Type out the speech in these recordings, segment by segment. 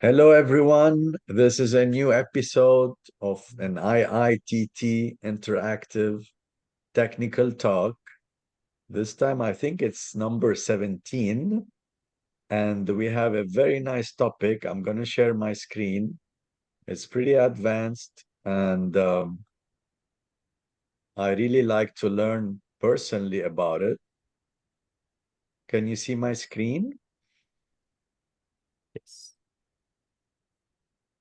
Hello, everyone. This is a new episode of an IITT interactive technical talk. This time, I think it's number 17, and we have a very nice topic. I'm going to share my screen. It's pretty advanced, and I really like to learn personally about it. Can you see my screen? Yes,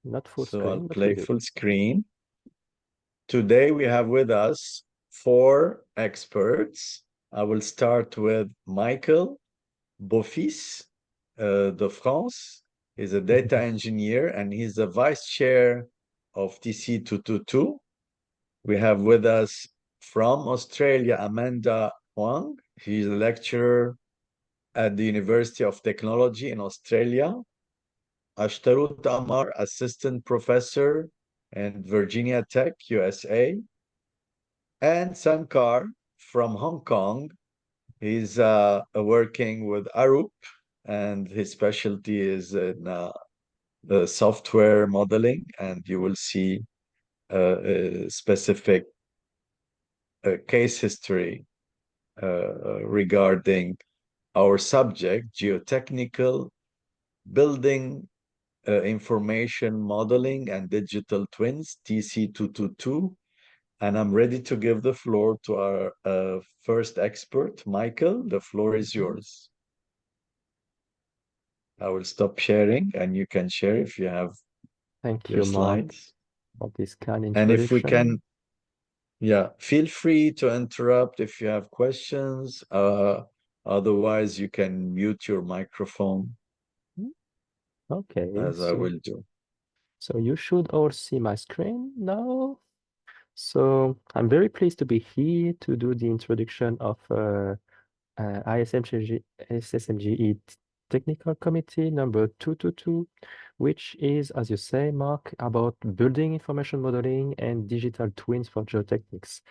not full So I'll screen, but we play do. full screen. Today, we have with us four experts. I will start with Mickaël Beaufils de France. He's a data engineer and he's the vice chair of TC222. We have with us from Australia, Amanda Huang. She's a lecturer at the University of Technology in Australia. Ashtarout Ammar, assistant professor in Virginia Tech, USA. And Sankar from Hong Kong. He's working with Arup, and his specialty is in the software modeling. And you will see a specific case history regarding our subject, geotechnical building information modeling and digital twins, TC222. And I'm ready to give the floor to our first expert, Mickaël. The floor is Mhm. yours. I will stop sharing and you can share if you have Thank your you, Mark, slides. for this kind And if we can, introduction. yeah, feel free to interrupt if you have questions. Otherwise, you can mute your microphone Mm, Okay, as I so will do. so you should all see my screen now. So I'm very pleased to be here to do the introduction of ISSMGE Technical Committee number 222, which is, as you say, Mark, about building information modeling and digital twins for geotechnics.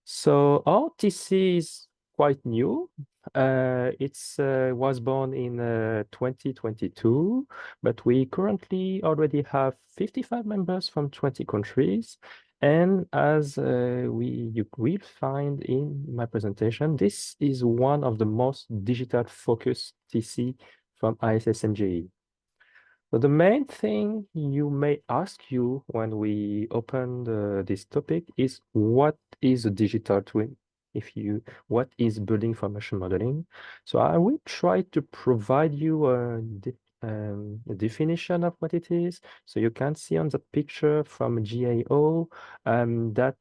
So our TC is quite new. It's was born in 2022, but we currently already have 55 members from 20 countries. And as you will find in my presentation, this is one of the most digital focused TC from ISSMGE. So the main thing you may ask you when we open this topic is what is a digital twin? What is building information modeling? So I will try to provide you a definition of what it is. So you can see on the picture from GAO that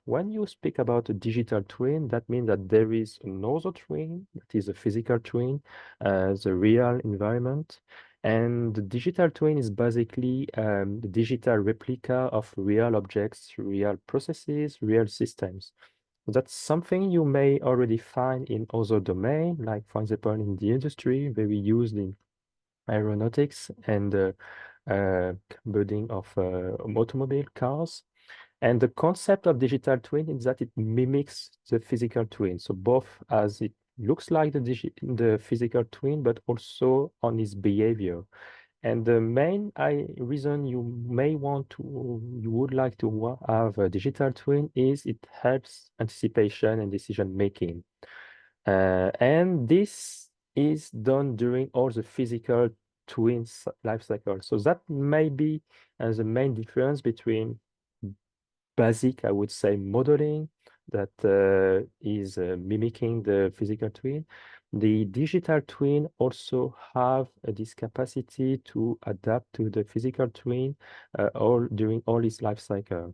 when you speak about a digital twin, that means that there is another twin that is a physical twin, the real environment. And the digital twin is basically the digital replica of real objects, real processes, real systems. So that's something you may already find in other domains, like for example in the industry, very used in aeronautics and building of automobile cars. And the concept of digital twin is that it mimics the physical twin. So both as it looks like the physical twin, but also on its behavior. And the main reason you would like to have a digital twin is it helps anticipation and decision making. And this is done during all the physical twins life cycle. So that may be the main difference between basic, I would say, modeling that is mimicking the physical twin. The digital twin also have this capacity to adapt to the physical twin all during all its life cycle.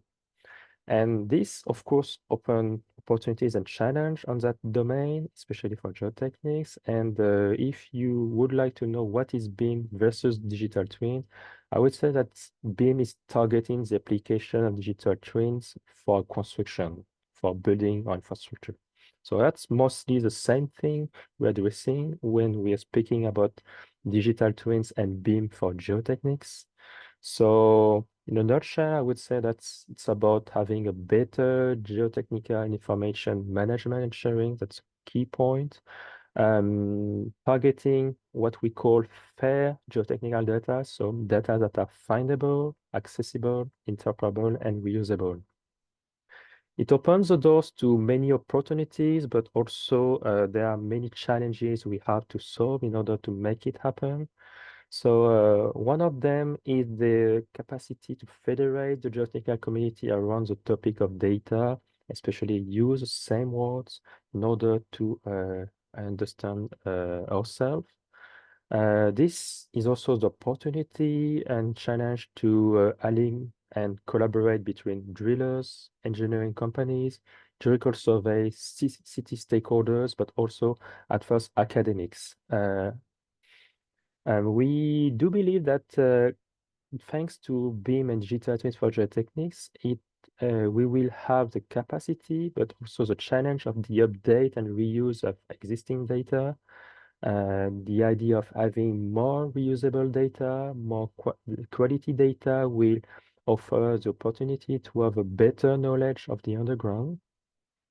And this, of course, open opportunities and challenge on that domain, especially for geotechnics. And if you would like to know what is BIM versus digital twin, I would say that BIM is targeting the application of digital twins for construction, for building or infrastructure. So that's mostly the same thing we're addressing when we are speaking about digital twins and BIM for geotechnics. So in a nutshell, I would say it's about having a better geotechnical information management and sharing. That's a key point. targeting what we call fair geotechnical data, so data that are findable, accessible, interpretable, and reusable. It opens the doors to many opportunities, but also there are many challenges we have to solve in order to make it happen. So one of them is the capacity to federate the geotechnical community around the topic of data, especially use the same words in order to understand ourselves. This is also the opportunity and challenge to align and collaborate between drillers, engineering companies, geological surveys, city stakeholders, but also at first academics. We do believe that thanks to BIM and digital twins for geotechnics, we will have the capacity, but also the challenge of the update and reuse of existing data. The idea of having more reusable data, more quality data will offer the opportunity to have a better knowledge of the underground,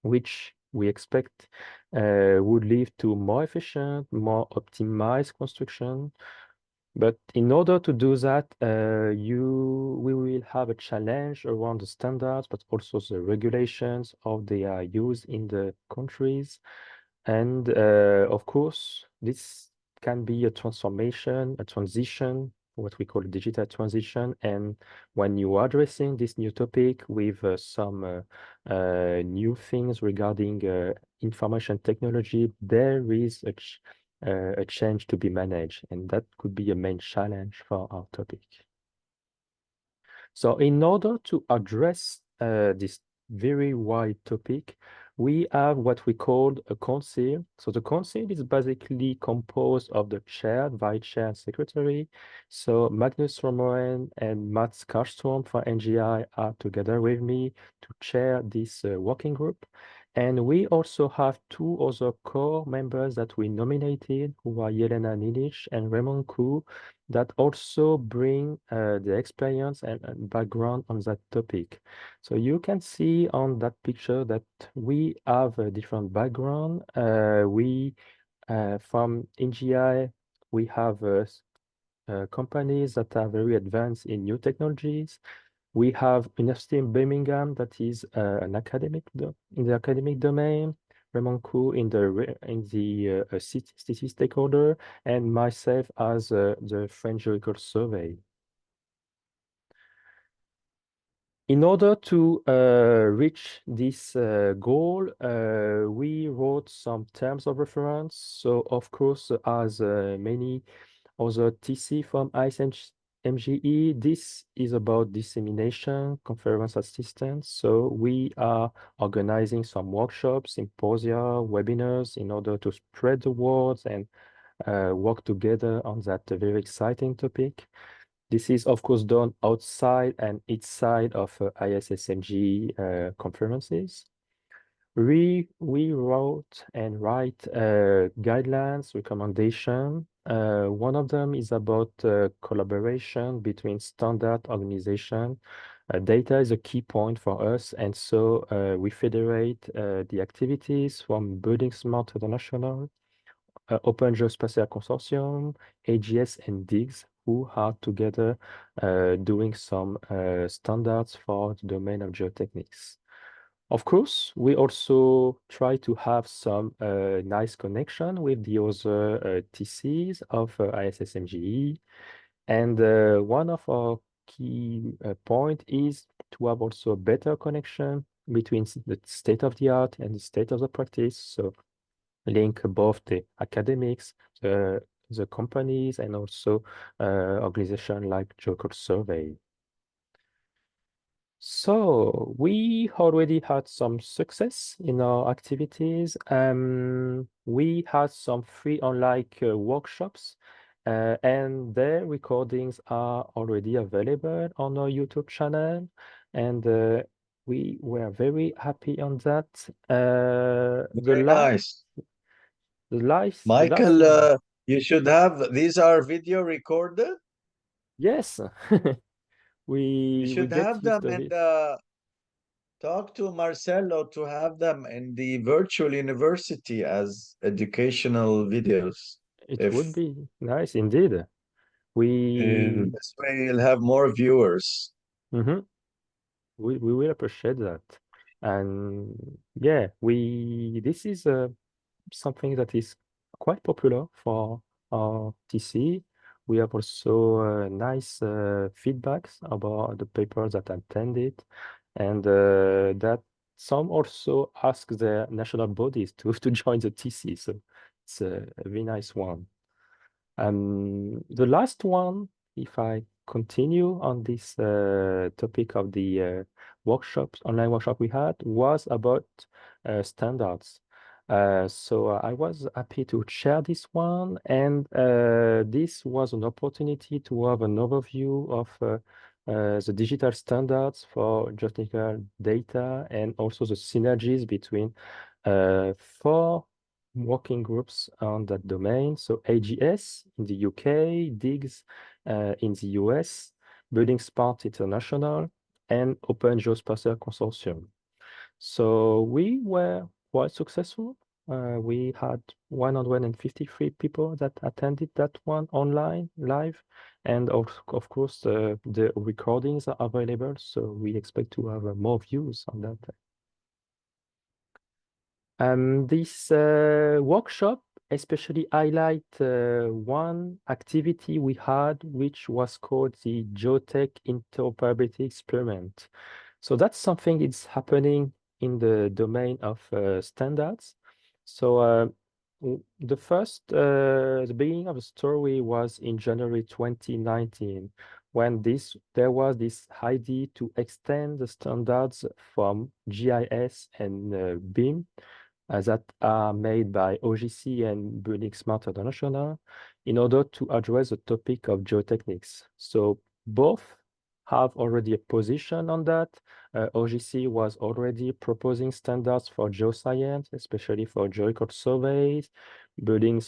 which we expect would lead to more efficient, more optimized construction. But in order to do that, we will have a challenge around the standards, but also the regulations of they are used in the countries. And of course, this can be a transformation, a transition, what we call a digital transition. And when you are addressing this new topic with some new things regarding information technology, there is a change to be managed, and that could be a main challenge for our topic. So in order to address this very wide topic, we have what we call a council. So the council is basically composed of the chair, vice chair, and secretary. So Magnus Romoen and Mats Karlström for NGI are together with me to chair this working group. And we also have two other core members that we nominated, who are Jelena Nilic and Raymond Koo, that also bring the experience and background on that topic. So you can see on that picture that we have a different background. From NGI, we have companies that are very advanced in new technologies. We have University in Birmingham that is an academic in the academic domain. Raymond Koo in the city stakeholder, and myself as the French Geological Survey. In order to reach this goal, we wrote some terms of reference. So of course, as many other TC from ISSMGE, this is about dissemination, conference assistance. So we are organizing some workshops, symposia, webinars in order to spread the words and work together on that very exciting topic. This is, of course, done outside and inside of ISSMGE conferences. We wrote and write guidelines, recommendation. One of them is about collaboration between standard organization. Data is a key point for us, and so we federate the activities from Building Smart International, Open Geospatial Consortium, AGS, and DIGS, who are together doing some standards for the domain of geotechnics. Of course, we also try to have some nice connection with the other TCs of ISSMGE. And one of our key point is to have also a better connection between the state of the art and the state of the practice. So link both the academics, the companies, and also organization like Geological Survey. So we already had some success in our activities. We had some free online workshops, and their recordings are already available on our YouTube channel, and we were very happy on that. Very nice. The last Michael, one. you should have, these are video recorded. Yes, You we should get have used them to in it. Talk to Marcelo to have them in the virtual university as educational videos. It would If be nice indeed. in We this way you'll have more viewers. mhm, we will appreciate that. And yeah, we this is something that is quite popular for our TC. We have also nice feedbacks about the papers that attended, and that some also ask their national bodies to to join the TC. So it's a very nice one. The last one, if I continue on this topic of the workshops, online workshop we had, was about standards. So I was happy to share this one, and this was an opportunity to have an overview of the digital standards for geotechnical data and also the synergies between four working groups on that domain. So AGS in the UK, DIGS in the US, Building Smart International, and Open Geospatial Consortium. So we were quite successful. We had 153 people that attended that one online, live, and of course the recordings are available. So we expect to have more views on that. This workshop especially highlight one activity we had, which was called the Geotech Interoperability Experiment. So that's something that's happening in the domain of standards. So the beginning of the story was in January 2019, when there was this idea to extend the standards from GIS and BIM that are made by OGC and Building Smart International in order to address the topic of geotechnics. So both have already a position on that. OGC was already proposing standards for geoscience, especially for geological surveys. Building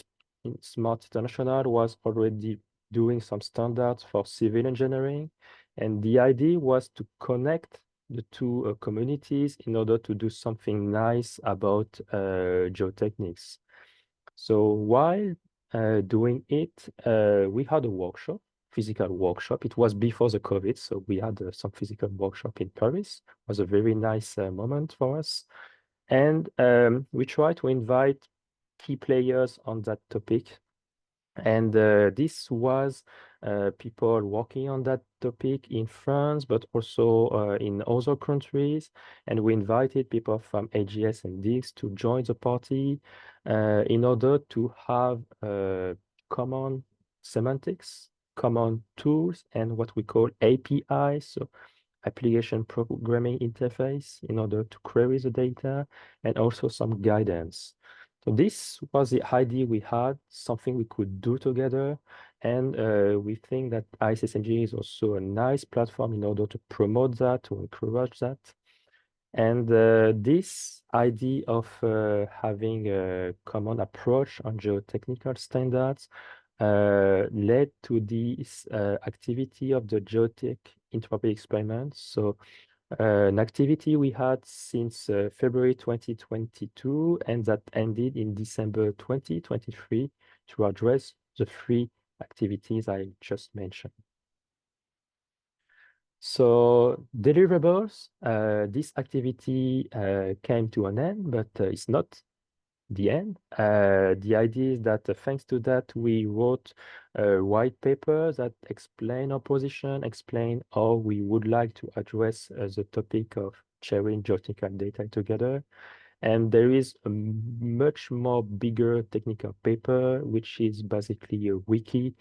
Smart International was already doing some standards for civil engineering. And the idea was to connect the two communities in order to do something nice about geotechnics. So while doing it, we had a workshop, physical workshop. It was before the COVID, so we had some physical workshop in Paris. It was a very nice moment for us. And we tried to invite key players on that topic. And this was people working on that topic in France, but also in other countries. And we invited people from AGS and DIGS to join the party in order to have common semantics, common tools, and what we call APIs, so application programming interface, in order to query the data, and also some guidance. So this was the idea we had, something we could do together. And we think that ISSMGE is also a nice platform in order to promote that, to encourage that. And this idea of having a common approach on geotechnical standards led to this activity of the Geotech Interoperability Experiment. So an activity we had since February 2022, and that ended in December 2023 to address the three activities I just mentioned. So deliverables, this activity came to an end, but it's not the end. The idea is that thanks to that, we wrote a white paper that explain our position, explain how we would like to address the topic of sharing geotechnical data together. And there is a much more bigger technical paper, which is basically a wiki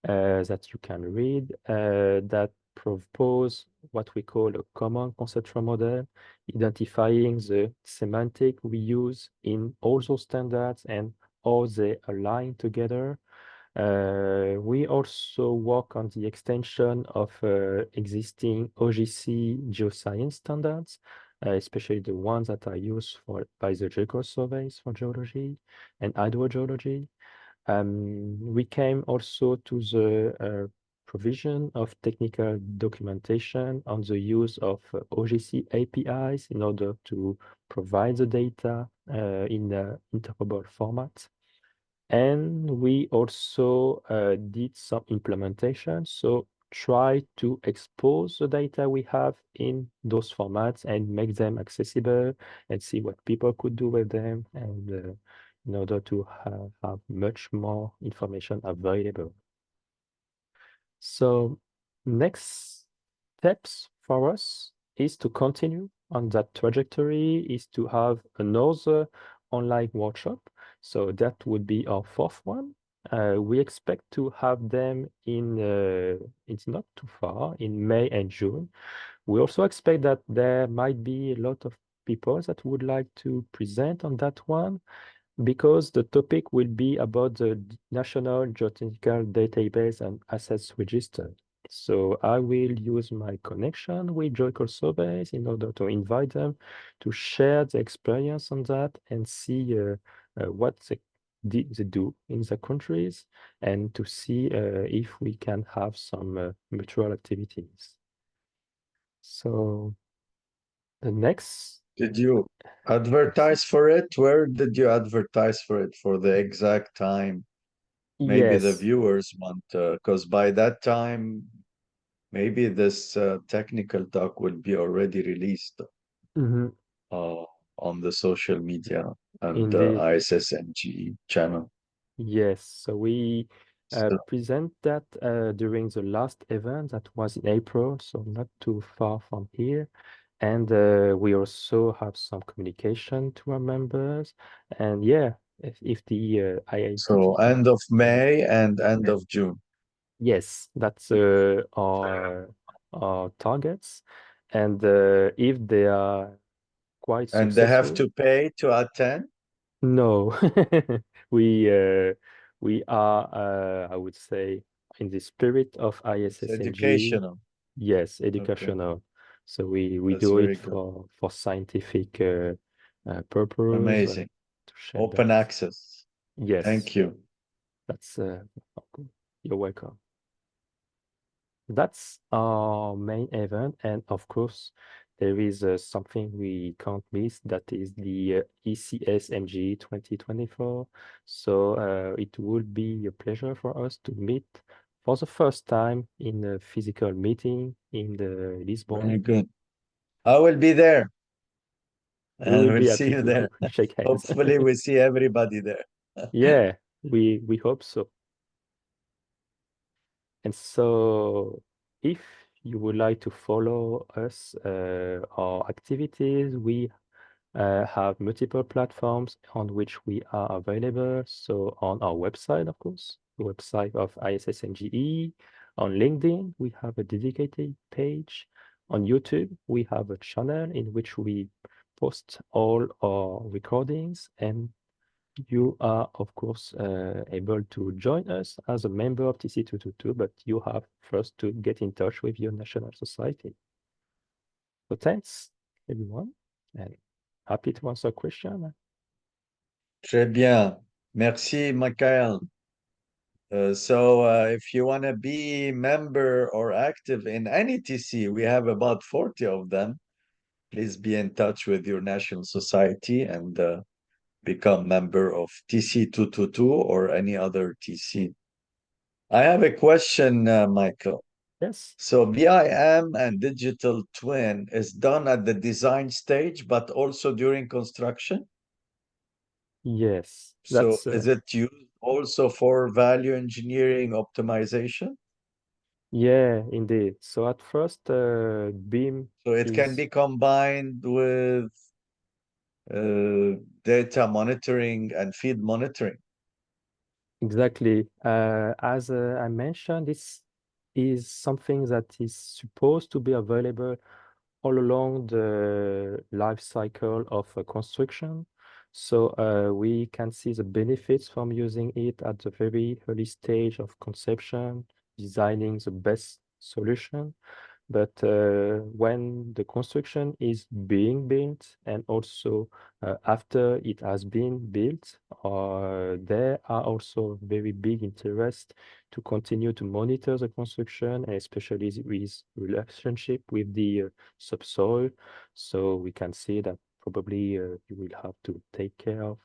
that you can read that propose what we call a common conceptual model, identifying the semantic we use in all those standards and how they align together. We also work on the extension of existing OGC geoscience standards, especially the ones that are used by the geological surveys for geology and hydrogeology. We came also to the provision of technical documentation on the use of OGC APIs in order to provide the data in the interoperable format. And we also did some implementation. So try to expose the data we have in those formats and make them accessible and see what people could do with them, and in order to have much more information available. So next steps for us is to continue on that trajectory, is to have another online workshop. So that would be our fourth one. We expect to have them in, it's not too far, in May and June. We also expect that there might be a lot of people that would like to present on that one, because the topic will be about the National Geotechnical Database and Assets Register. So I will use my connection with Geological Surveys in order to invite them to share the experience on that and see what they do in the countries, and to see if we can have some mutual activities. So the next, Did you advertise for it? Where did you advertise for it? For the exact time? Maybe the yes. viewers want, because by that time, maybe this technical talk will be already released Mhm. uh, on the social media and the Indeed. ISSMGE channel. Yes, so we So, present that during the last event that was in April, so not too far from here. And we also have some communication to our members. And yeah, if the so IITT, end of May and end of June. yes, that's our targets. And if they are quite And they have successful, to pay to attend. no, we uh, we are, I would say, in the spirit of It's ISSMGE. educational. Yes, Okay, educational. So we that's do it very good. for scientific purpose, Amazing. to share Open that. access. Yes, Thank you. that's okay. You're welcome. That's our main event, and of course, there is something we can't miss. That is the ECSMG 2024. So it would be a pleasure for us to meet for the first time in a physical meeting in the Very Lisbon. good. I will be there We and will we'll be see happy you there. to shake hands. Hopefully, we see everybody there. Yeah, we hope so. And so, if you would like to follow us, our activities, we have multiple platforms on which we are available. So on our website, of course, the website of ISSMGE. On LinkedIn, we have a dedicated page. On YouTube, we have a channel in which we post all our recordings, and you are, of course, able to join us as a member of TC222, but you have first to get in touch with your national society. So thanks, everyone, and happy to answer question. Très bien. Merci, Mickaël. So if you want to be member or active in any TC, we have about 40 of them. Please be in touch with your national society and become member of TC222 or any other TC. I have a question, Michael. Yes, So BIM and digital twin is done at the design stage, but also during construction. yes, So that's is it used also for value engineering optimization? yeah, indeed. So at first, BIM So it can is be combined with data monitoring and feed monitoring. exactly, as I mentioned, this is something that is supposed to be available all along the life cycle of a construction. So we can see the benefits from using it at the very early stage of conception, designing the best solution. but when the construction is being built and also after it has been built, there are also very big interest to continue to monitor the construction, and especially with relationship with the subsoil. So we can see that probably you will have to take care of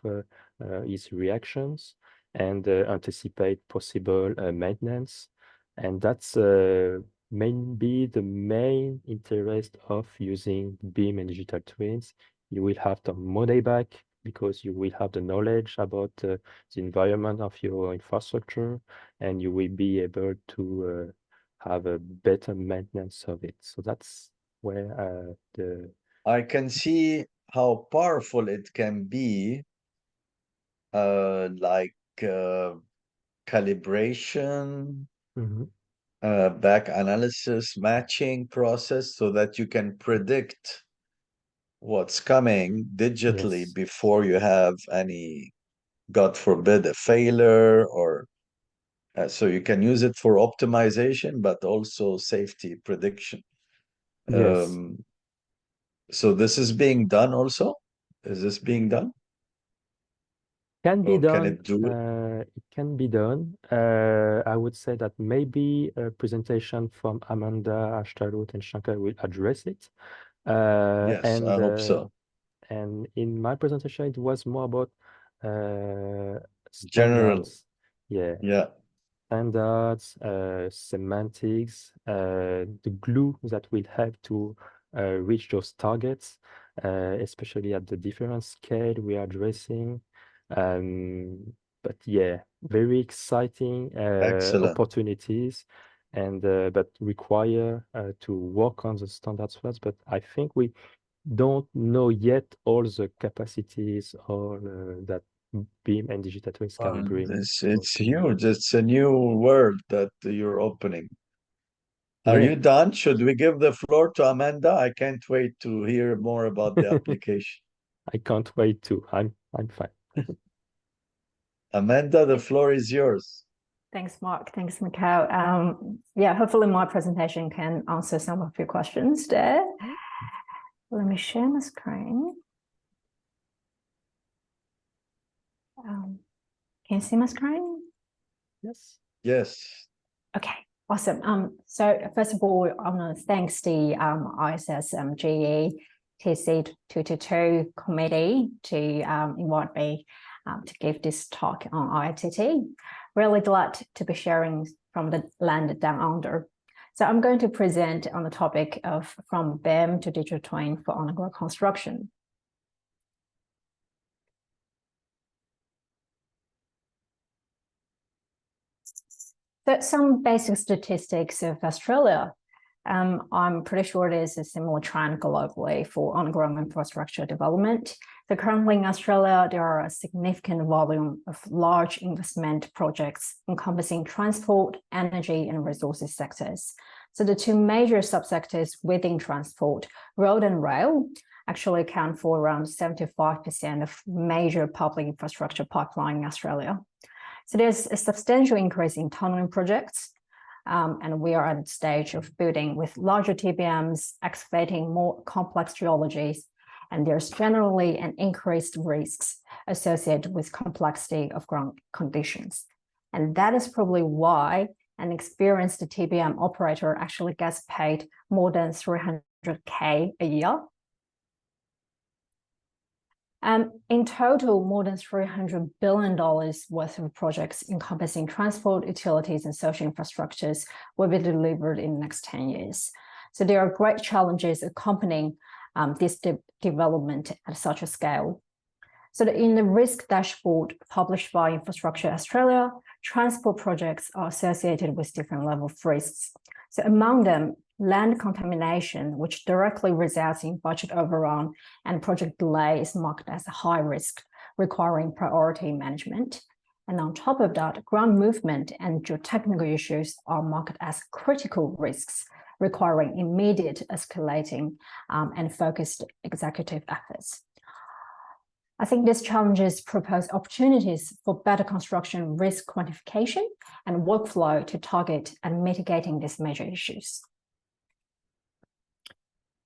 its reactions and anticipate possible maintenance. And that's maybe the main interest of using BIM and digital twins. You will have the money back because you will have the knowledge about the environment of your infrastructure, and you will be able to have a better maintenance of it. So that's where I can see how powerful it can be, like calibration, Mhm. back analysis, matching process, so that you can predict what's coming digitally Yes. before you have any, God forbid, a failure, or so you can use it for optimization, but also safety prediction. Yes. Um, so this is being done also? Is this being done? Can be Or can done. it do it? It can be done. I would say that maybe a presentation from Amanda, Ashtarout, and Sankar will address it. Uh, Yes, I and hope uh, so. and in my presentation, it was more about General, standards. Yeah, yeah, standards, semantics, the glue that will help to reach those targets, especially at the different scale we are addressing. But yeah, very exciting excellent. opportunities, and but require to work on the standards first. But I think we don't know yet all the capacities or that BIM and digital twins can bring. So It's huge. It's a new world that you're opening. Are yeah, you done? Should we give the floor to Amanda? I can't wait to hear more about the application. I can't wait to. I'm fine. Amanda, the floor is yours. Thanks, Mark. Thanks, Mickaël. Yeah, hopefully my presentation can answer some of your questions there. Let me share my screen. Can you see my screen? Yes. Yes. Okay, awesome. So first of all, I want to thank the ISSMGE TC222 committee to invite me to give this talk on ITT. Really glad to be sharing from the land down under. So I'm going to present on the topic of from BIM to digital twin for on-the-ground construction. So some basic statistics of Australia. I'm pretty sure there's a similar trend globally for on-ground infrastructure development. So currently in Australia, there are a significant volume of large investment projects encompassing transport, energy, and resources sectors. So the two major subsectors within transport, road and rail, actually account for around 75% of major public infrastructure pipeline in Australia. So there's a substantial increase in tunneling projects, and we are at the stage of building with larger TBMs, excavating more complex geologies, and there's generally an increased risks associated with complexity of ground conditions. And that is probably why an experienced TBM operator actually gets paid more than $300K a year. In total, more than $300 billion worth of projects encompassing transport, utilities, and social infrastructures will be delivered in the next 10 years. So there are great challenges accompanying this development at such a scale. So in the risk dashboard published by Infrastructure Australia, transport projects are associated with different levels of risks. So among them, land contamination, which directly results in budget overrun and project delay, is marked as a high risk, requiring priority management. And on top of that, ground movement and geotechnical issues are marked as critical risks, requiring immediate escalating and focused executive efforts. I think these challenges propose opportunities for better construction risk quantification and workflow to target and mitigating these major issues.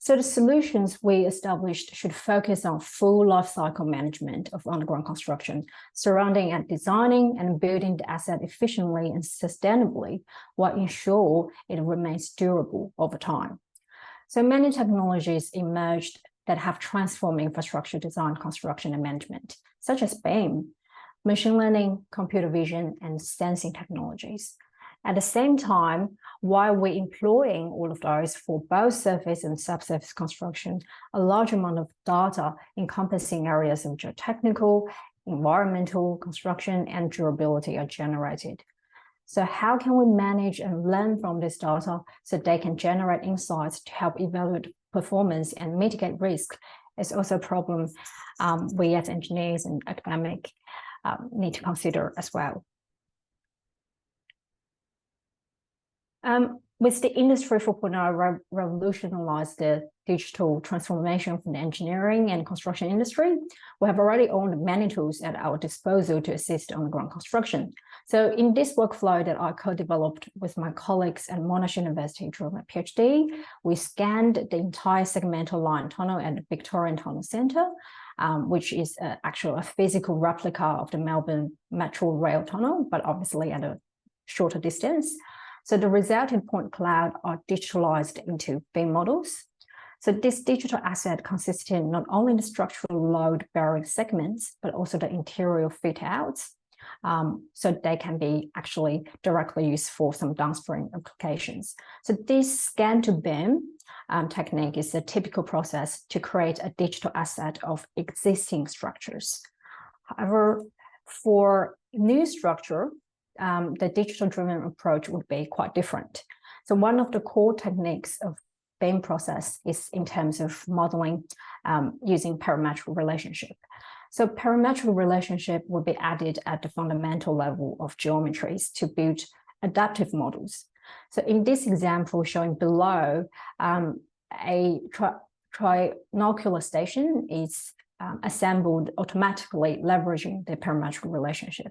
So the solutions we established should focus on full life cycle management of underground construction, surrounding and designing and building the asset efficiently and sustainably, while ensure it remains durable over time. So many technologies emerged that have transformed infrastructure design, construction, and management, such as BIM, machine learning, computer vision, and sensing technologies. At the same time, while we're employing all of those for both surface and subsurface construction, a large amount of data encompassing areas of geotechnical, environmental, construction, and durability are generated. So how can we manage and learn from this data so they can generate insights to help evaluate performance and mitigate risk is also a problem we as engineers and academics need to consider as well. With the Industry 4.0 revolutionized the digital transformation of the engineering and construction industry, we have already owned many tools at our disposal to assist underground construction. So in this workflow that I co-developed with my colleagues at Monash University during my PhD, we scanned the entire segmental line tunnel at the Victorian Tunnel Centre, which is actually a physical replica of the Melbourne Metro Rail Tunnel, but obviously at a shorter distance. So the resulting point cloud are digitalized into BIM models. So this digital asset consists in not only the structural load bearing segments, but also the interior fit outs. So they can be actually directly used for some downstream applications. So this scan to BIM technique is a typical process to create a digital asset of existing structures. However, for new structure, the digital-driven approach would be quite different. So one of the core techniques of BIM process is in terms of modeling using parametric relationship. So parametric relationship will be added at the fundamental level of geometries to build adaptive models. So in this example shown below, a trinocular station is assembled automatically leveraging the parametric relationship.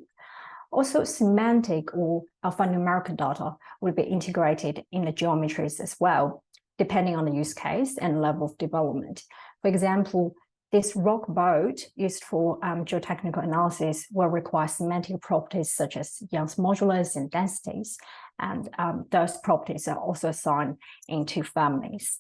Also, semantic or alphanumeric data will be integrated in the geometries as well, depending on the use case and level of development. For example, this rock boat used for geotechnical analysis will require semantic properties such as Young's modulus and densities, and those properties are also assigned into families.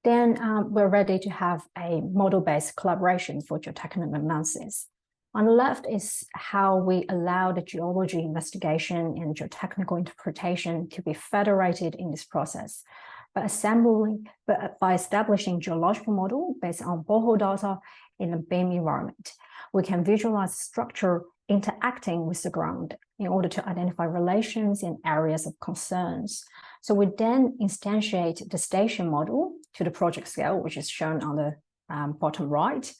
Then we're ready to have a model-based collaboration for geotechnical analysis. On the left is how we allow the geology investigation and geotechnical interpretation to be federated in this process. By establishing geological model based on borehole data in the BIM environment, we can visualize structure interacting with the ground in order to identify relations in areas of concerns. So we then instantiate the station model to the project scale, which is shown on the bottom right.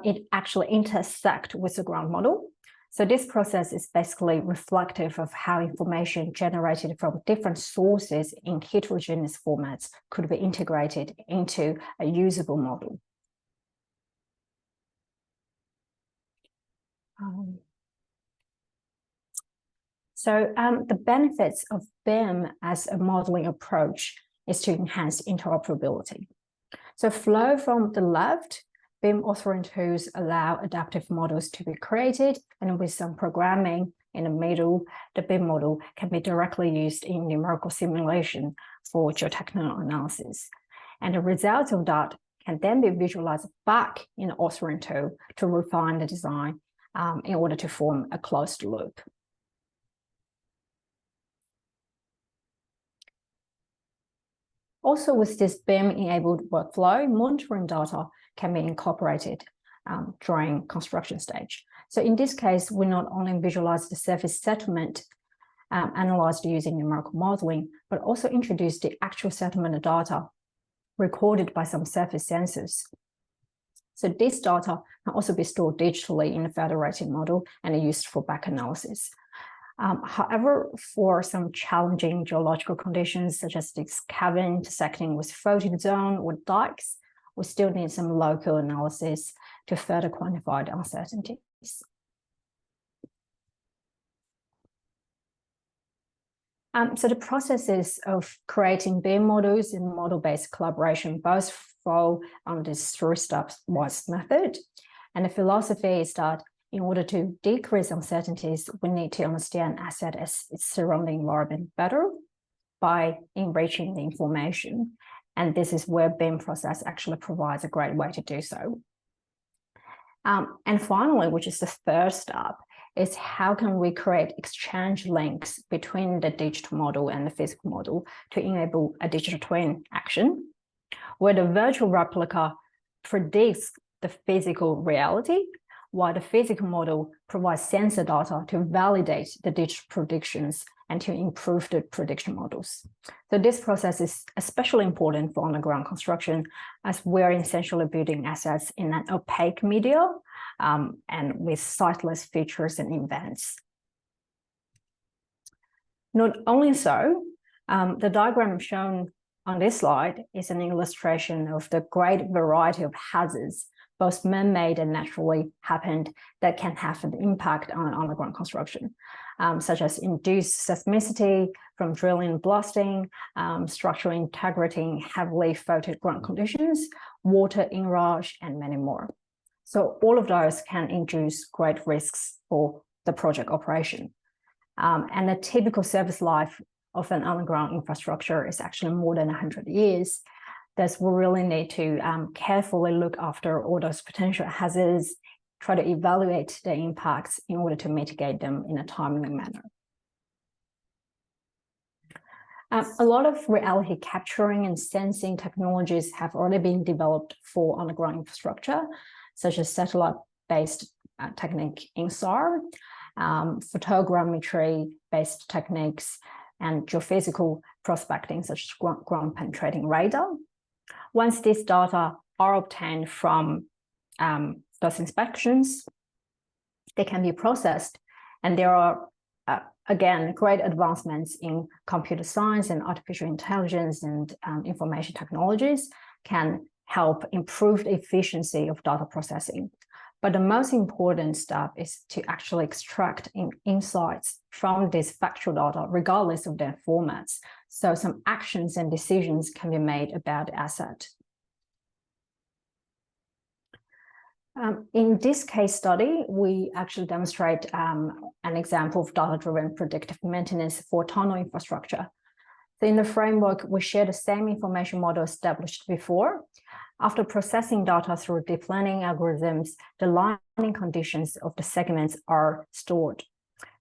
It actually intersects with the ground model. So this process is basically reflective of how information generated from different sources in heterogeneous formats could be integrated into a usable model. The benefits of BIM as a modeling approach is to enhance interoperability. So flow from the left, BIM authoring tools allow adaptive models to be created, and with some programming in the middle, the BIM model can be directly used in numerical simulation for geotechnical analysis. And the results of that can then be visualized back in the authoring tool to refine the design in order to form a closed loop. Also, with this BIM-enabled workflow, monitoring data can be incorporated during construction stage. So in this case, we not only visualize the surface settlement analyzed using numerical modeling, but also introduce the actual settlement data recorded by some surface sensors. So this data can also be stored digitally in a federated model and are used for back analysis. However, for some challenging geological conditions, such as this cavern intersecting with faulted zone or dikes, we still need some local analysis to further quantify the uncertainties. So the processes of creating BIM models and model-based collaboration both fall on this three-step-wise method. And the philosophy is that in order to decrease uncertainties, we need to understand asset as its surrounding environment better by enriching the information. And this is where BIM process actually provides a great way to do so. And finally, which is the third step, is how can we create exchange links between the digital model and the physical model to enable a digital twin action, where the virtual replica predicts the physical reality, while the physical model provides sensor data to validate the digital predictions and to improve the prediction models. So this process is especially important for underground construction, as we're essentially building assets in an opaque media and with sightless features and events. Not only so, the diagram shown on this slide is an illustration of the great variety of hazards, both man-made and naturally happened, that can have an impact on underground construction, such as induced seismicity from drilling and blasting, structural integrity in heavily faulted ground conditions, water inrush, and many more. So all of those can induce great risks for the project operation. And the typical service life of an underground infrastructure is actually more than 100 years. Thus, we really need to carefully look after all those potential hazards, try to evaluate the impacts in order to mitigate them in a timely manner. A lot of reality capturing and sensing technologies have already been developed for underground infrastructure, such as satellite-based technique in SAR, photogrammetry-based techniques, and geophysical prospecting, such as ground penetrating radar. Once these data are obtained from those inspections, they can be processed, and there are, again, great advancements in computer science and artificial intelligence and information technologies can help improve the efficiency of data processing. But the most important step is to actually extract insights from this factual data, regardless of their formats. So some actions and decisions can be made about the asset. In this case study, we actually demonstrate an example of data-driven predictive maintenance for tunnel infrastructure. So in the framework, we share the same information model established before. After processing data through deep learning algorithms, the lining conditions of the segments are stored.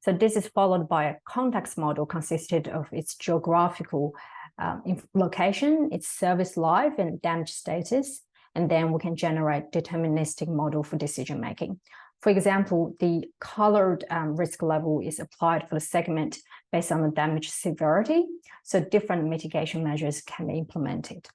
So this is followed by a context model consisted of its geographical location, its service life, and damage status. And then we can generate deterministic model for decision making. For example, the colored risk level is applied for the segment based on the damage severity, so different mitigation measures can be implemented.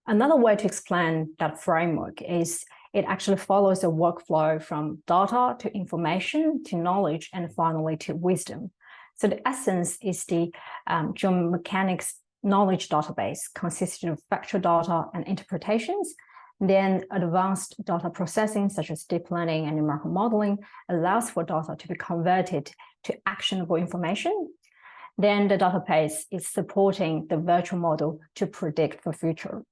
Another way to explain that framework is it actually follows a workflow from data to information to knowledge and finally to wisdom. So the essence is the geomechanics knowledge database consisting of factual data and interpretations. Then advanced data processing, such as deep learning and numerical modeling, allows for data to be converted to actionable information. Then the database is supporting the virtual model to predict the future,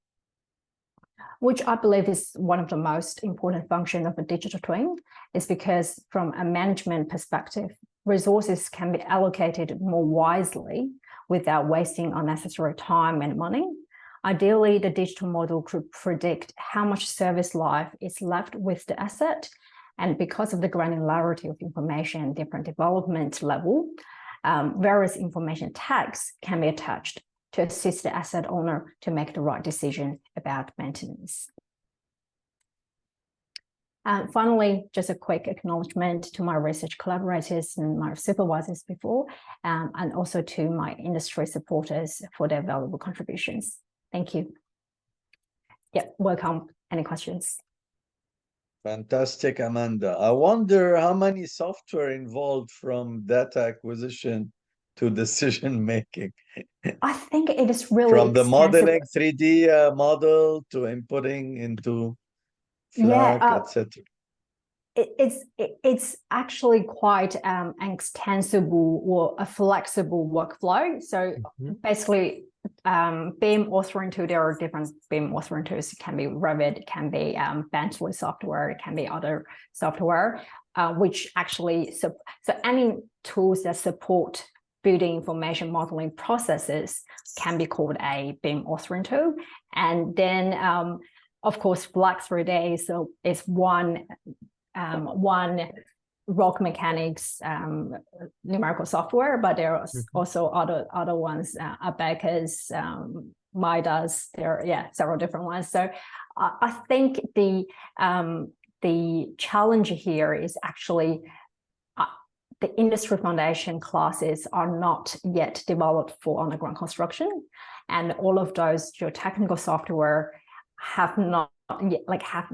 which I believe is one of the most important functions of a digital twin, is because from a management perspective, resources can be allocated more wisely without wasting unnecessary time and money. Ideally, the digital model could predict how much service life is left with the asset. And because of the granularity of information and different development level, various information tags can be attached to assist the asset owner to make the right decision about maintenance. And finally, just a quick acknowledgement to my research collaborators and my supervisors before, and also to my industry supporters for their valuable contributions. Thank you. Yeah, welcome. Any questions? Fantastic, Amanda. I wonder how many software involved from data acquisition to decision making. I think it is really from the extensive. modeling 3D model to inputting into FLAC, etc. it's actually quite an extensible or a flexible workflow. So basically, BIM authoring tool, there are different BIM authoring tools. It can be Revit, it can be Bentley software, it can be other software, which actually, so any tools that support building information modeling processes can be called a BIM authoring tool. And then, of course, Flex 3D, so it's one rock mechanics numerical software, but there are also other ones, Abacus, Midas, there are several different ones. So I think the challenge here is actually the industry foundation classes are not yet developed for underground construction, and all of those geotechnical software have not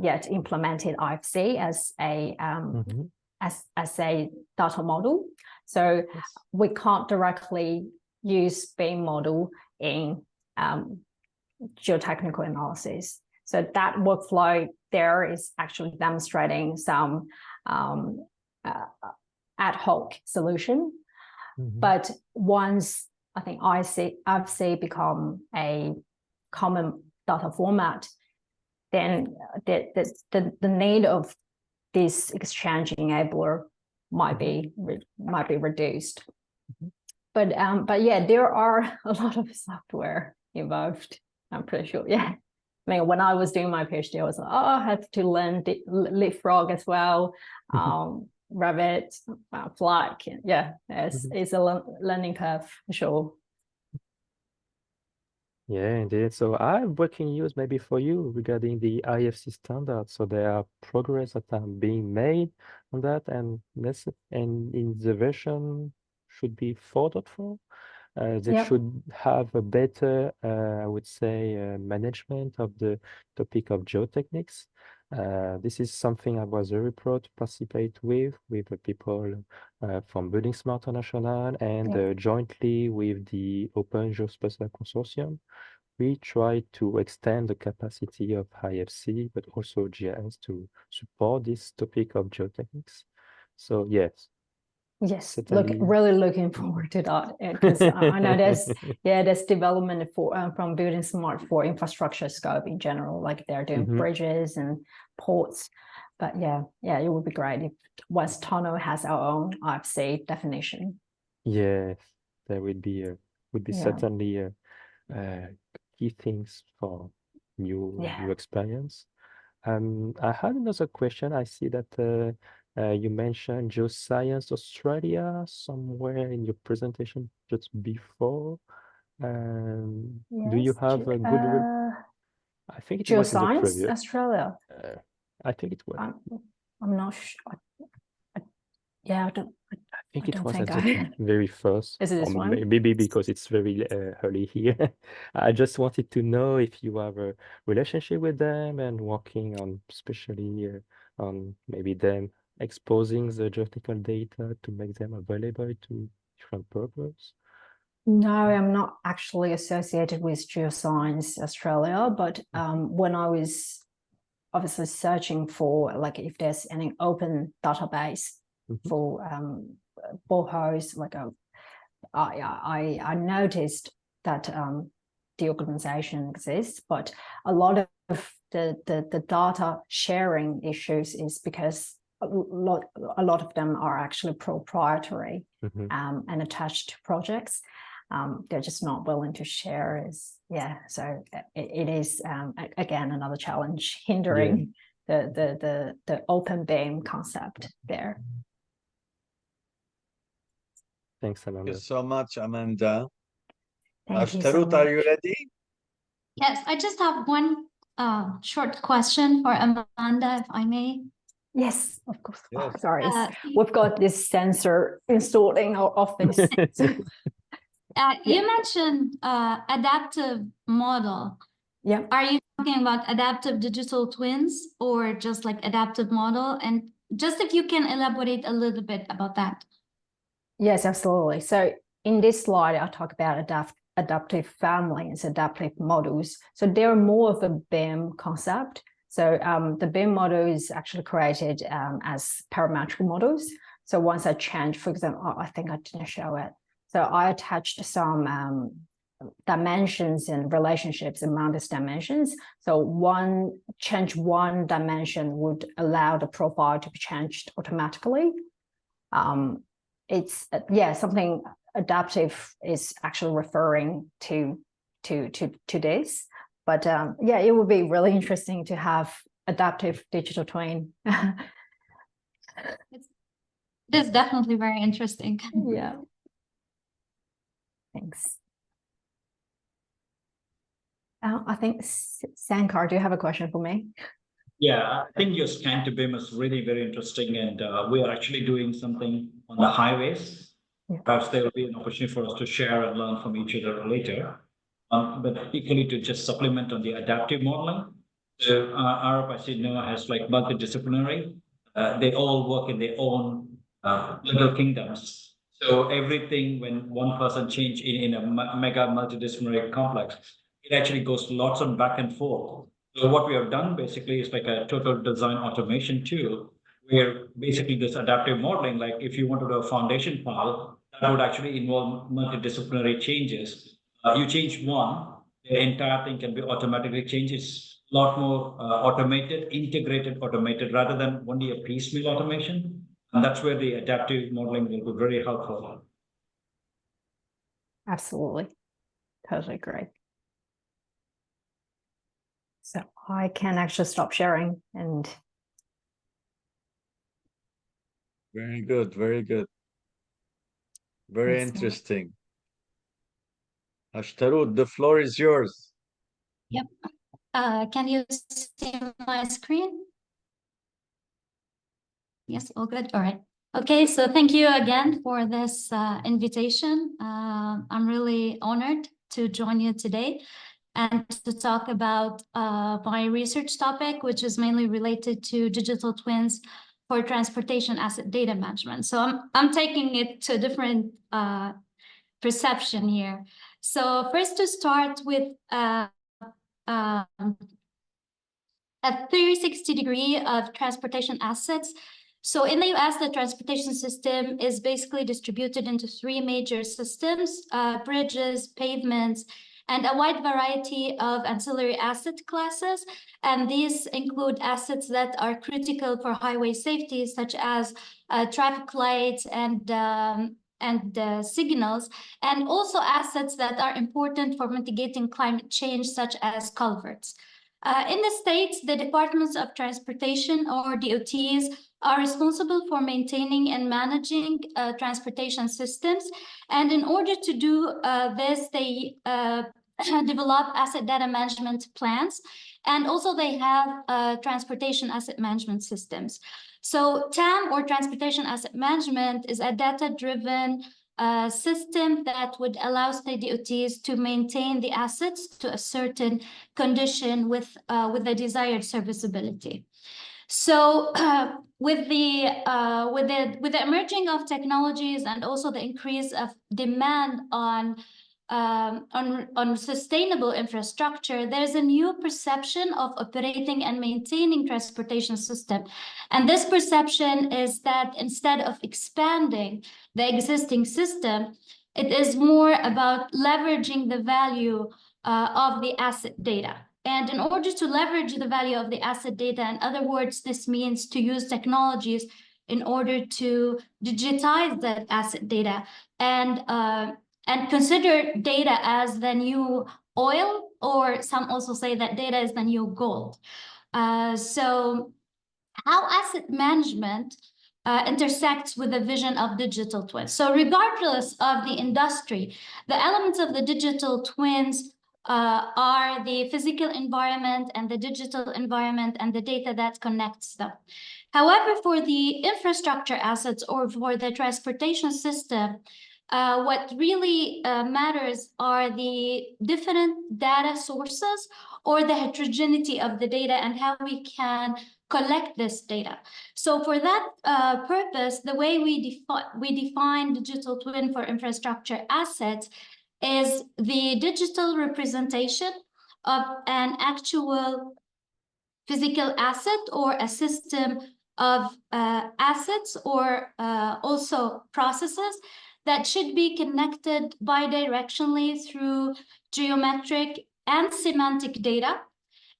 yet implemented IFC as a as a data model. So we can't directly use BIM model in geotechnical analysis. So that workflow there is actually demonstrating some ad hoc solution. But once I think IFC become a common data format, then the need of this exchange enabler might be reduced. But yeah, there are a lot of software involved, I'm pretty sure. Yeah. I mean, when I was doing my PhD, I was like, oh, I have to learn Leapfrog as well, Revit, Flag. Yeah, it's a learning curve for sure. Yeah, indeed. So I have breaking news maybe for you regarding the IFC standard. So there are progress that are being made on that, and in the version should be 4.4. They should have a better, I would say, management of the topic of geotechnics. This is something I was very proud to participate with the people from Building Smart International and jointly with the Open Geospatial Consortium. We try to extend the capacity of IFC, but also GIS to support this topic of geotechnics. So yes. Yes, really looking forward to that, because I know there's development for from Building Smart for infrastructure scope in general, like they're doing bridges and ports. But yeah, it would be great if West Tono has our own IFC definition. Yes, there would be certainly key things for new experience. I had another question. I see that you mentioned Geoscience Australia somewhere in your presentation just before. Do you have a good? I think it was in the Geoscience preview. Australia. I think it was. I'm not sure. Yeah, I think it was at the very first. Is it this one? Maybe because it's very early here. I just wanted to know if you have a relationship with them and working on, especially on maybe them exposing the geotechnical data to make them available to different purposes. No, I'm not actually associated with Geoscience Australia, but when I was obviously searching for like if there's any open database for boreholes, like I noticed that the organization exists, but a lot of the data sharing issues is because a lot of them are actually proprietary and attached to projects. They're just not willing to share. So it is again another challenge hindering the open BIM concept there. Thanks, Amanda. Thank you so much, Amanda. Thank you so much. Are you ready? Yes, I just have one short question for Amanda, if I may. Yes, of course. Yes. Oh, sorry, we've got this sensor installed in our office. You mentioned adaptive model. Yeah. Are you talking about adaptive digital twins or just like adaptive model? And just if you can elaborate a little bit about that. Yes, absolutely. So in this slide, I'll talk about adaptive families, adaptive models. So they're more of a BIM concept. So the BIM model is actually created as parametric models. So once I change, for example, I think I didn't show it. So I attached some dimensions and relationships among these dimensions. So one dimension would allow the profile to be changed automatically. It's something adaptive is actually referring to this. But it would be really interesting to have adaptive digital twin. It is definitely very interesting. Yeah. Thanks. I think Sankar, do you have a question for me? Yeah, I think your scan to BIM is really very interesting, and we are actually doing something on the highways. Yeah. Perhaps there will be an opportunity for us to share and learn from each other later. But equally to just supplement on the adaptive modeling. So Arab, as you know, has like multidisciplinary. They all work in their own little kingdoms. So everything, when one person change in a mega multidisciplinary complex, it actually goes lots of back and forth. So what we have done basically is like a total design automation tool, where basically this adaptive modeling, like if you want to do a foundation file, that would actually involve multidisciplinary changes. You change one, the entire thing can be automatically changed. It's a lot more automated, integrated automated, rather than only a piecemeal automation. And that's where the adaptive modeling will be very helpful. Absolutely. Totally great. So I can actually stop sharing and. Very good, very good. Very interesting. Ashtarout, the floor is yours. Yep. Can you see my screen? Yes, all good. All right. Okay, so thank you again for this invitation. I'm really honored to join you today and to talk about my research topic, which is mainly related to digital twins for transportation asset data management. So I'm taking it to a different perception here. So first, to start with a 360-degree of transportation assets. So in the US, the transportation system is basically distributed into three major systems: bridges, pavements, and a wide variety of ancillary asset classes. And these include assets that are critical for highway safety, such as traffic lights and signals, and also assets that are important for mitigating climate change, such as culverts. In the States, the Departments of Transportation, or DOTs, are responsible for maintaining and managing transportation systems. And in order to do this, they develop asset data management plans. And also they have transportation asset management systems. So TAM, or Transportation Asset Management, is a data-driven system that would allow state DOTs to maintain the assets to a certain condition with the desired serviceability. So with the emerging of technologies and also the increase of demand on sustainable infrastructure, there's a new perception of operating and maintaining transportation system. And this perception is that instead of expanding the existing system, it is more about leveraging the value of the asset data. And in order to leverage the value of the asset data, in other words, this means to use technologies in order to digitize that asset data and consider data as the new oil, or some also say that data is the new gold. So how asset management intersects with the vision of digital twins. So regardless of the industry, the elements of the digital twins are the physical environment and the digital environment and the data that connects them. However, for the infrastructure assets or for the transportation system, what really matters are the different data sources or the heterogeneity of the data and how we can collect this data. So for that purpose, the way we define digital twin for infrastructure assets is the digital representation of an actual physical asset or a system of assets or also processes that should be connected bidirectionally through geometric and semantic data.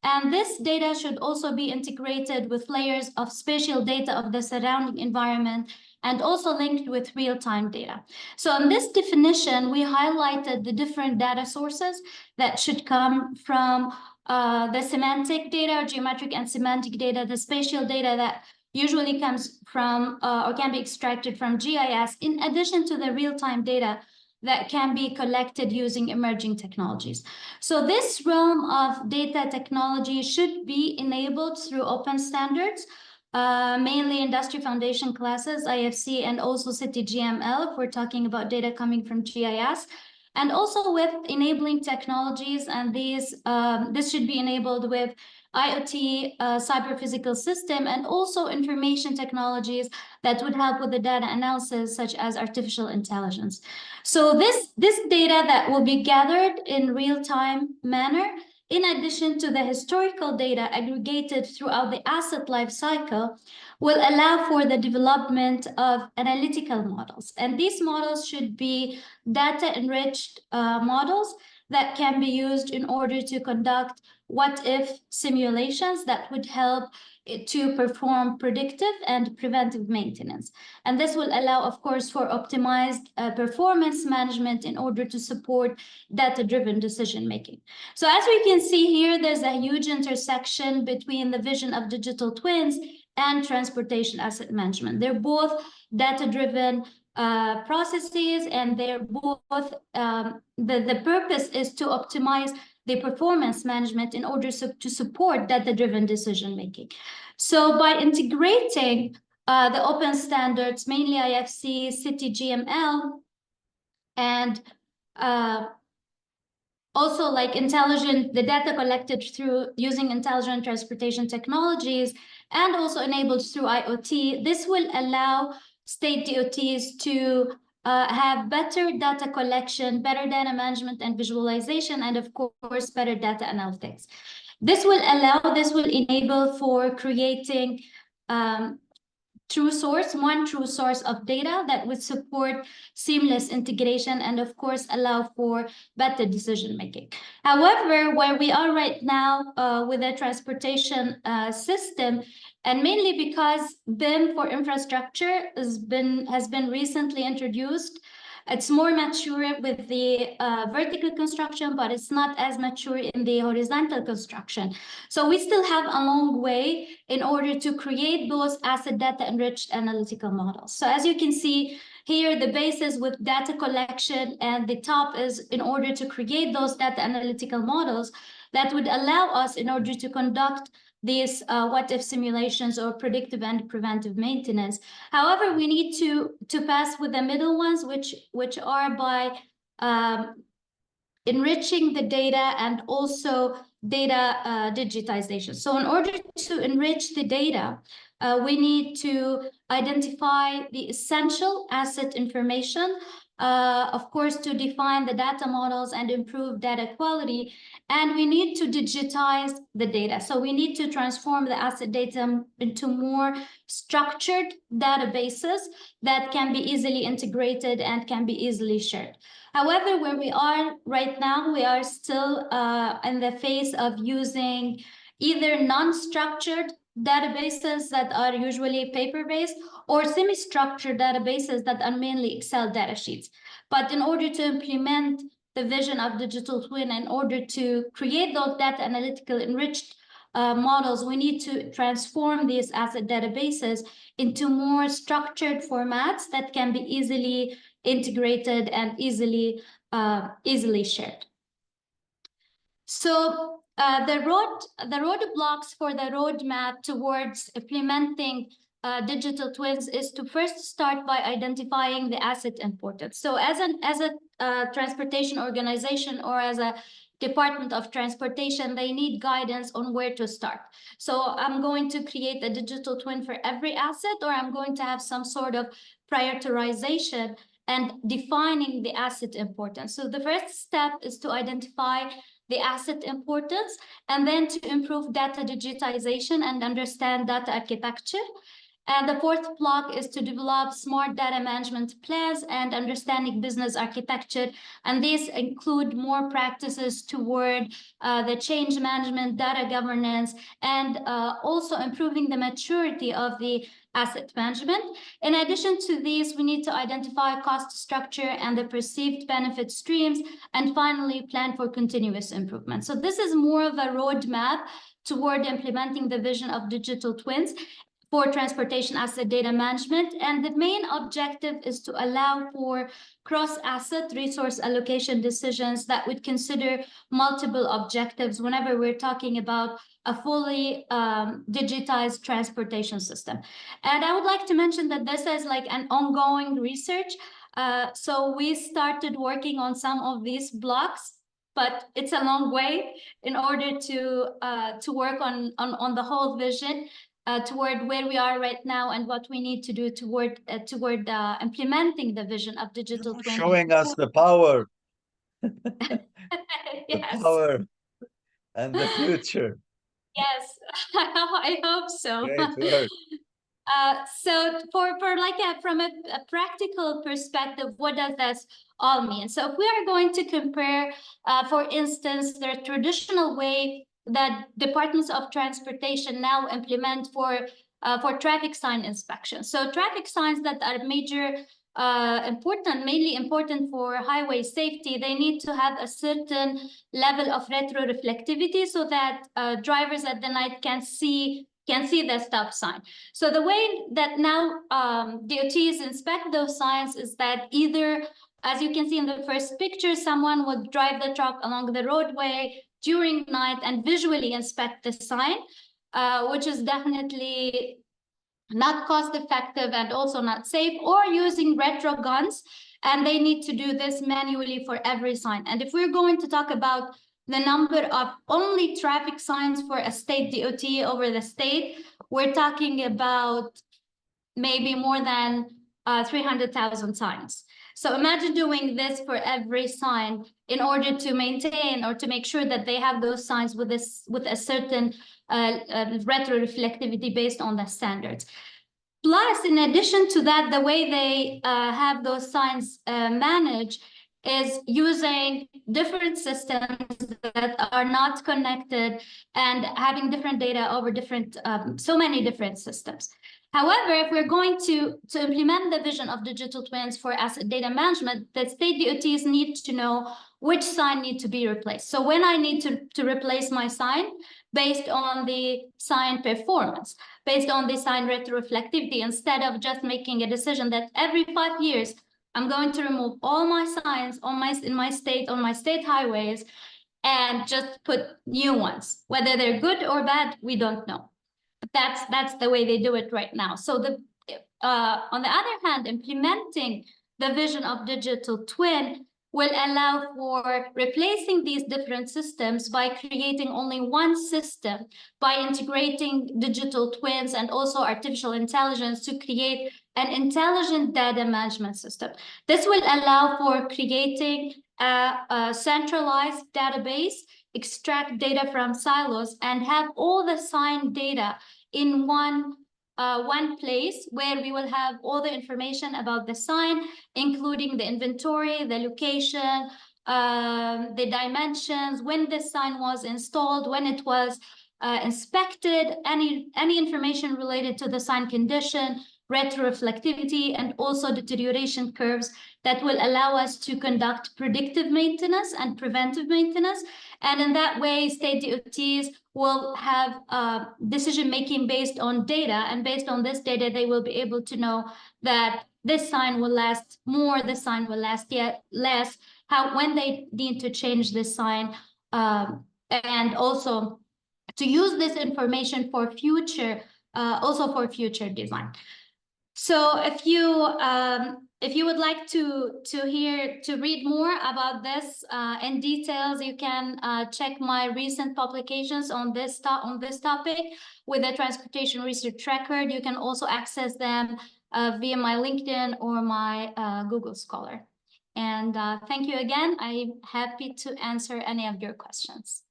And this data should also be integrated with layers of spatial data of the surrounding environment and also linked with real-time data. So in this definition, we highlighted the different data sources that should come from the semantic data, or geometric and semantic data, the spatial data that usually comes from or can be extracted from GIS, in addition to the real-time data that can be collected using emerging technologies. So this realm of data technology should be enabled through open standards, mainly industry foundation classes, IFC, and also CityGML, if we're talking about data coming from GIS, and also with enabling technologies. And this should be enabled with IoT, cyber physical system, and also information technologies that would help with the data analysis, such as artificial intelligence. So this data that will be gathered in real-time manner, in addition to the historical data aggregated throughout the asset life cycle, will allow for the development of analytical models. And these models should be data-enriched models that can be used in order to conduct what-if simulations that would help to perform predictive and preventive maintenance. And this will allow, of course, for optimized performance management in order to support data-driven decision-making. So as we can see here, there's a huge intersection between the vision of digital twins and transportation asset management. They're both data-driven processes, and they're both, the purpose is to optimize the performance management in order to support data-driven decision-making. So by integrating the open standards, mainly IFC, CityGML, and also like the data collected through using intelligent transportation technologies, and also enabled through IoT, this will allow state DOTs to have better data collection, better data management and visualization, and of course, better data analytics. This will enable for creating one true source of data that would support seamless integration and of course allow for better decision making. However, where we are right now with the transportation system, and mainly because BIM for infrastructure has been recently introduced, it's more mature with the vertical construction, but it's not as mature in the horizontal construction. So we still have a long way in order to create those asset data enriched analytical models. So as you can see here, the base is with data collection, and the top is in order to create those data analytical models that would allow us in order to conduct these what-if simulations or predictive and preventive maintenance. However, we need to pass with the middle ones, which are by enriching the data and also data digitization. So in order to enrich the data, we need to identify the essential asset information, of course, to define the data models and improve data quality. And we need to digitize the data. So we need to transform the asset data into more structured databases that can be easily integrated and can be easily shared. However, where we are right now, we are still in the phase of using either non-structured databases that are usually paper-based or semi-structured databases that are mainly Excel data sheets. But in order to implement the vision of digital twin, in order to create those data analytical enriched models, we need to transform these asset databases into more structured formats that can be easily integrated and easily shared. So the roadblocks for the roadmap towards implementing digital twins is to first start by identifying the asset importance. So as a transportation organization or as a Department of Transportation, they need guidance on where to start. So I'm going to create a digital twin for every asset, or I'm going to have some sort of prioritization and defining the asset importance. So the first step is to identify the asset importance, and then to improve data digitization and understand data architecture. And the fourth block is to develop smart data management plans and understanding business architecture. And these include more practices toward the change management, data governance, and also improving the maturity of the asset management. In addition to these, we need to identify cost structure and the perceived benefit streams, and finally plan for continuous improvement. So this is more of a roadmap toward implementing the vision of digital twins for transportation asset data management. And the main objective is to allow for cross-asset resource allocation decisions that would consider multiple objectives whenever we're talking about a fully digitized transportation system. And I would like to mention that this is like an ongoing research. So we started working on some of these blocks, but it's a long way in order to work on the whole vision. Toward where we are right now and what we need to do toward implementing the vision of digital twin. Showing us the power. Yes. The power and the future. Yes, I hope so. Great work. So for like from a practical perspective, what does this all mean? So if we are going to compare, for instance, the traditional way that departments of transportation now implement for traffic sign inspection. So traffic signs that are mainly important for highway safety, they need to have a certain level of retroreflectivity so that drivers at the night can see the stop sign. So the way that now DOTs inspect those signs is that either, as you can see in the first picture, someone would drive the truck along the roadway during night and visually inspect the sign, which is definitely not cost effective and also not safe, or using retro guns, and they need to do this manually for every sign. And if we're going to talk about the number of only traffic signs for a state DOT over the state, we're talking about maybe more than 300,000 signs. So imagine doing this for every sign in order to maintain or to make sure that they have those signs with a certain retroreflectivity based on the standards. Plus, in addition to that, the way they have those signs managed is using different systems that are not connected and having different data over so many different systems. However, if we're going to implement the vision of digital twins for asset data management, the state DOTs need to know which sign needs to be replaced. So when I need to replace my sign based on the sign performance, based on the sign retroreflectivity, instead of just making a decision that every 5 years, I'm going to remove all my signs in my state, on my state highways, and just put new ones. Whether they're good or bad, we don't know. But that's the way they do it right now. So on the other hand, implementing the vision of digital twin will allow for replacing these different systems by creating only one system, by integrating digital twins and also artificial intelligence to create an intelligent data management system. This will allow for creating a centralized database, extract data from silos, and have all the sign data in one place where we will have all the information about the sign, including the inventory, the location, the dimensions, when the sign was installed, when it was inspected, any information related to the sign condition, retroreflectivity, and also deterioration curves that will allow us to conduct predictive maintenance and preventive maintenance. And in that way, state DOTs will have decision-making based on data, and based on this data, they will be able to know that this sign will last more, this sign will last yet less, when they need to change this sign, and also to use this information for future, also for future design. So if you would like to read more about this in details, you can check my recent publications on this topic with the Transportation Research Record. You can also access them via my LinkedIn or my Google Scholar. And thank you again. I'm happy to answer any of your questions.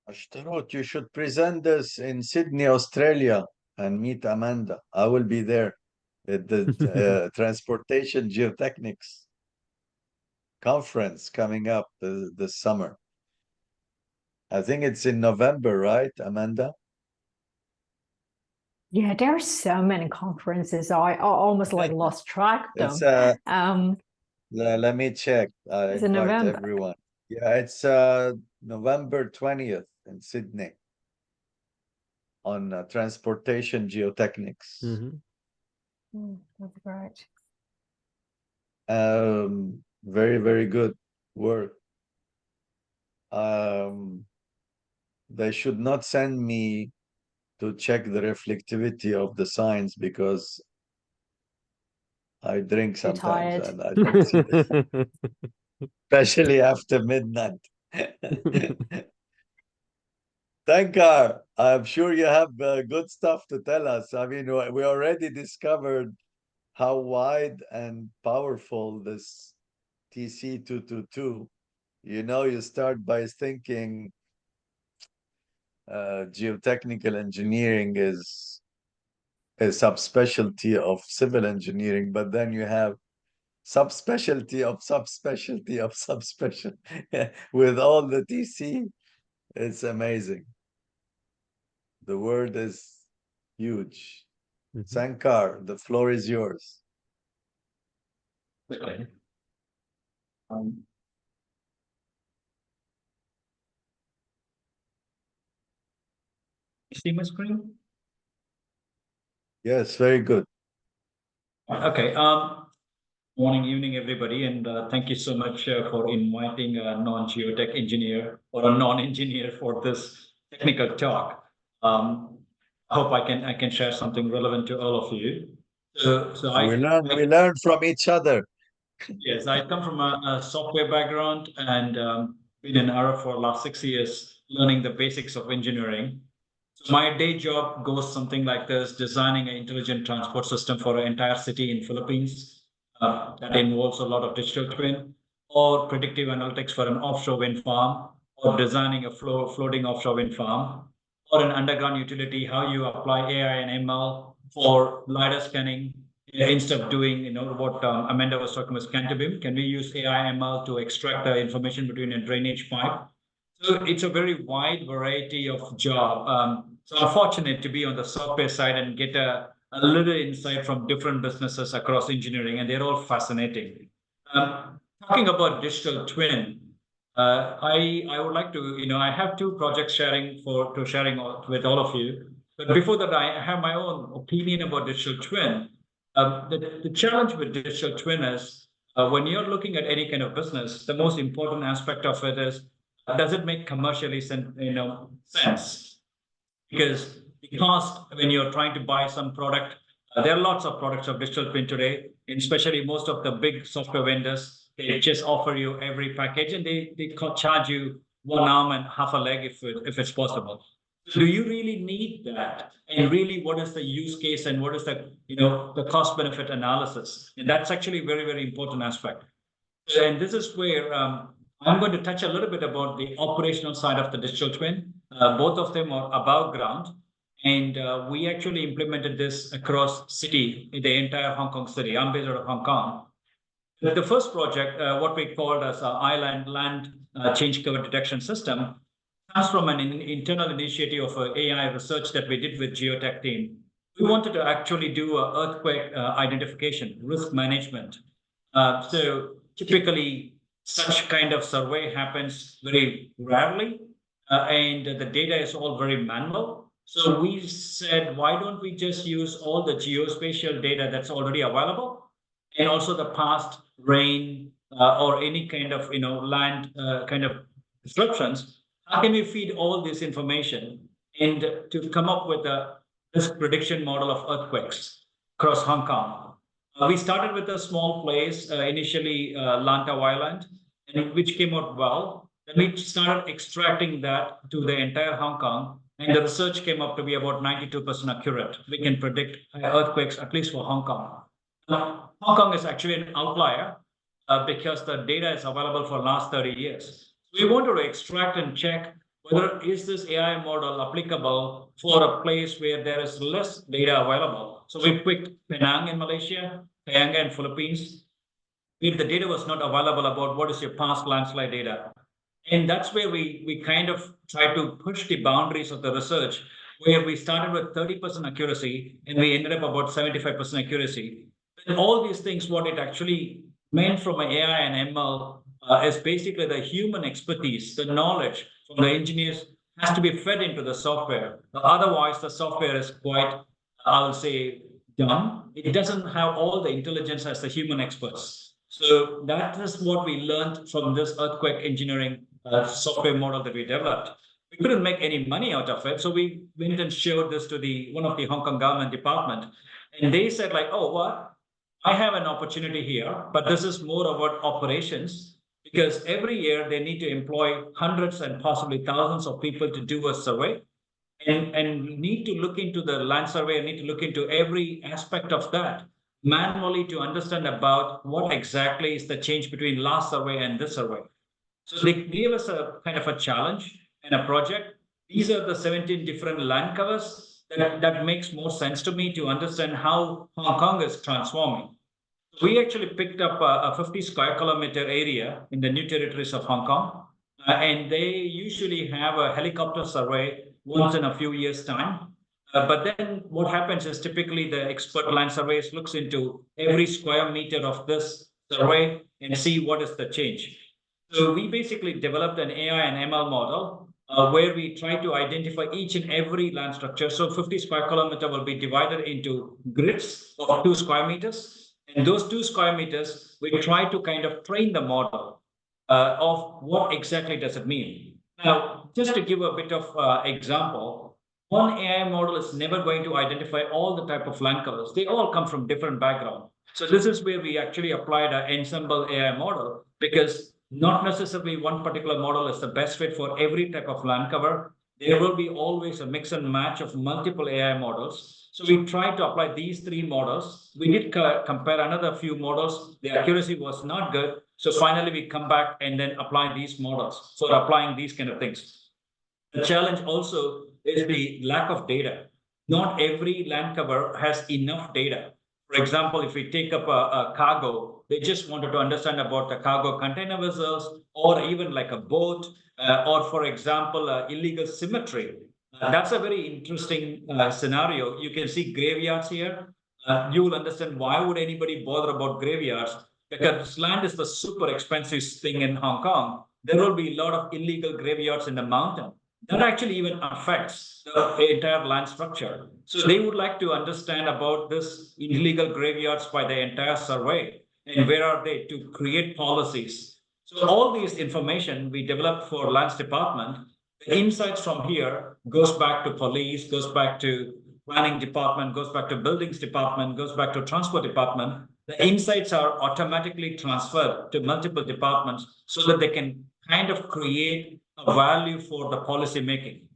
Ashtarout, you should present this in Sydney, Australia, and meet Amanda. I will be there at the Transportation Geotechnics conference coming up this summer. I think it's in November, right, Amanda? Yeah, there are so many conferences. I almost like lost track of them. Let me check. I It's in invite November. everyone. Yeah, it's November 20th in Sydney on Transportation Geotechnics. That's great. Very, very good work. They should not send me to check the reflectivity of the signs because I drink Too sometimes tired. and I don't see this, especially after midnight. Sankar, I'm sure you have good stuff to tell us. I mean, we already discovered how wide and powerful this TC222. You know, you start by thinking geotechnical engineering is a subspecialty of civil engineering, but then you have subspecialty of subspecialty of subspecialty with all the TC. It's amazing. The word is huge. Sankar, the floor is yours. Okay. See my screen? Yes, very good. Okay. Morning, evening, everybody, and thank you so much for inviting a non-geotech engineer or a non-engineer for this technical talk. I hope I can share something relevant to all of you. We learn from each other. Yes, I come from a software background and been in Arab for the last 6 years, learning the basics of engineering. So my day job goes something like this: designing an intelligent transport system for an entire city in Philippines. That involves a lot of digital twin or predictive analytics for an offshore wind farm, or designing a floating offshore wind farm, or an underground utility, how you apply AI and ML for LiDAR scanning. Instead of doing, what Amanda was talking about, scan to BIM, can we use AI ML to extract the information between a drainage pipe? So it's a very wide variety of job. So I'm fortunate to be on the software side and get a little insight from different businesses across engineering, and they're all fascinating. Talking about digital twin, I would like to, I have two projects sharing with all of you. But before that, I have my own opinion about digital twin. The challenge with digital twin is when you're looking at any kind of business, the most important aspect of it is, does it make commercially sense? Because the cost when you're trying to buy some product, there are lots of products of digital twin today, and especially most of the big software vendors, they just offer you every package and they charge you one arm and half a leg if it's possible. So do you really need that? And really, what is the use case and what is the cost benefit analysis? And that's actually a very, very important aspect. And this is where I'm going to touch a little bit about the operational side of the digital twin. Both of them are above ground. And we actually implemented this across city, in the entire Hong Kong city. I'm based out of Hong Kong. The first project, what we called as island land change cover detection system, comes from an internal initiative of AI research that we did with geotech team. We wanted to actually do earthquake identification, risk management. So typically, such kind of survey happens very rarely, and the data is all very manual. So we said, why don't we just use all the geospatial data that's already available, and also the past rain or any kind of land kind of disruptions? How can we feed all this information and to come up with a risk prediction model of earthquakes across Hong Kong? We started with a small place, initially Lantau Island, and which came out well. Then we started extracting that to the entire Hong Kong, and the research came up to be about 92% accurate. We can predict earthquakes, at least for Hong Kong. Hong Kong is actually an outlier because the data is available for last 30 years. We wanted to extract and check whether is this AI model applicable for a place where there is less data available. So we picked Penang in Malaysia, Payanger in Philippines, where the data was not available about what is your past landslide data. And that's where we kind of try to push the boundaries of the research, where we started with 30% accuracy and we ended up about 75% accuracy. And all these things, what it actually meant from an AI and ML is basically the human expertise, the knowledge from the engineers has to be fed into the software. Otherwise, the software is quite, I would say, dumb. It doesn't have all the intelligence as the human experts. So that is what we learned from this earthquake engineering software model that we developed. We couldn't make any money out of it, so we went and showed this to one of the Hong Kong government department, and they said like, "Oh, what? I have an opportunity here, but this is more about operations because every year they need to employ hundreds and possibly thousands of people to do a survey, and need to look into the land survey and need to look into every aspect of that manually to understand about what exactly is the change between last survey and this survey." So they gave us a kind of a challenge and a project. These are the 17 different land covers that makes more sense to me to understand how Hong Kong is transforming. We actually picked up a 50 square kilometer area in the new territories of Hong Kong, and they usually have a helicopter survey once in a few years' time. But then what happens is typically the expert land surveyors looks into every square meter of this survey and see what is the change. So we basically developed an AI and ML model where we try to identify each and every land structure. So 50 square kilometer will be divided into grids of 2 square meters. And those 2 square meters, we try to kind of train the model of what exactly does it mean. Now, just to give a bit of example, one AI model is never going to identify all the type of land covers. They all come from different backgrounds. So this is where we actually applied an ensemble AI model, because not necessarily one particular model is the best fit for every type of land cover. There will be always a mix and match of multiple AI models. So we tried to apply these 3 models. We did compare another few models. The accuracy was not good. So finally, we come back and then apply these models for applying these kind of things. The challenge also is the lack of data. Not every land cover has enough data. For example, if we take up a cargo, they just wanted to understand about the cargo container vessels, or even like a boat, or for example, illegal symmetry. That's a very interesting scenario. You can see graveyards here. You will understand why would anybody bother about graveyards, because land is the super expensive thing in Hong Kong. There will be a lot of illegal graveyards in the mountain. That actually even affects the entire land structure. So they would like to understand about this illegal graveyards by the entire survey, and where are they to create policies. So all these information we developed for lands department. The insights from here goes back to police, goes back to planning department, goes back to buildings department, goes back to transport department. The insights are automatically transferred to multiple departments so that they can kind of create a value for the policy making,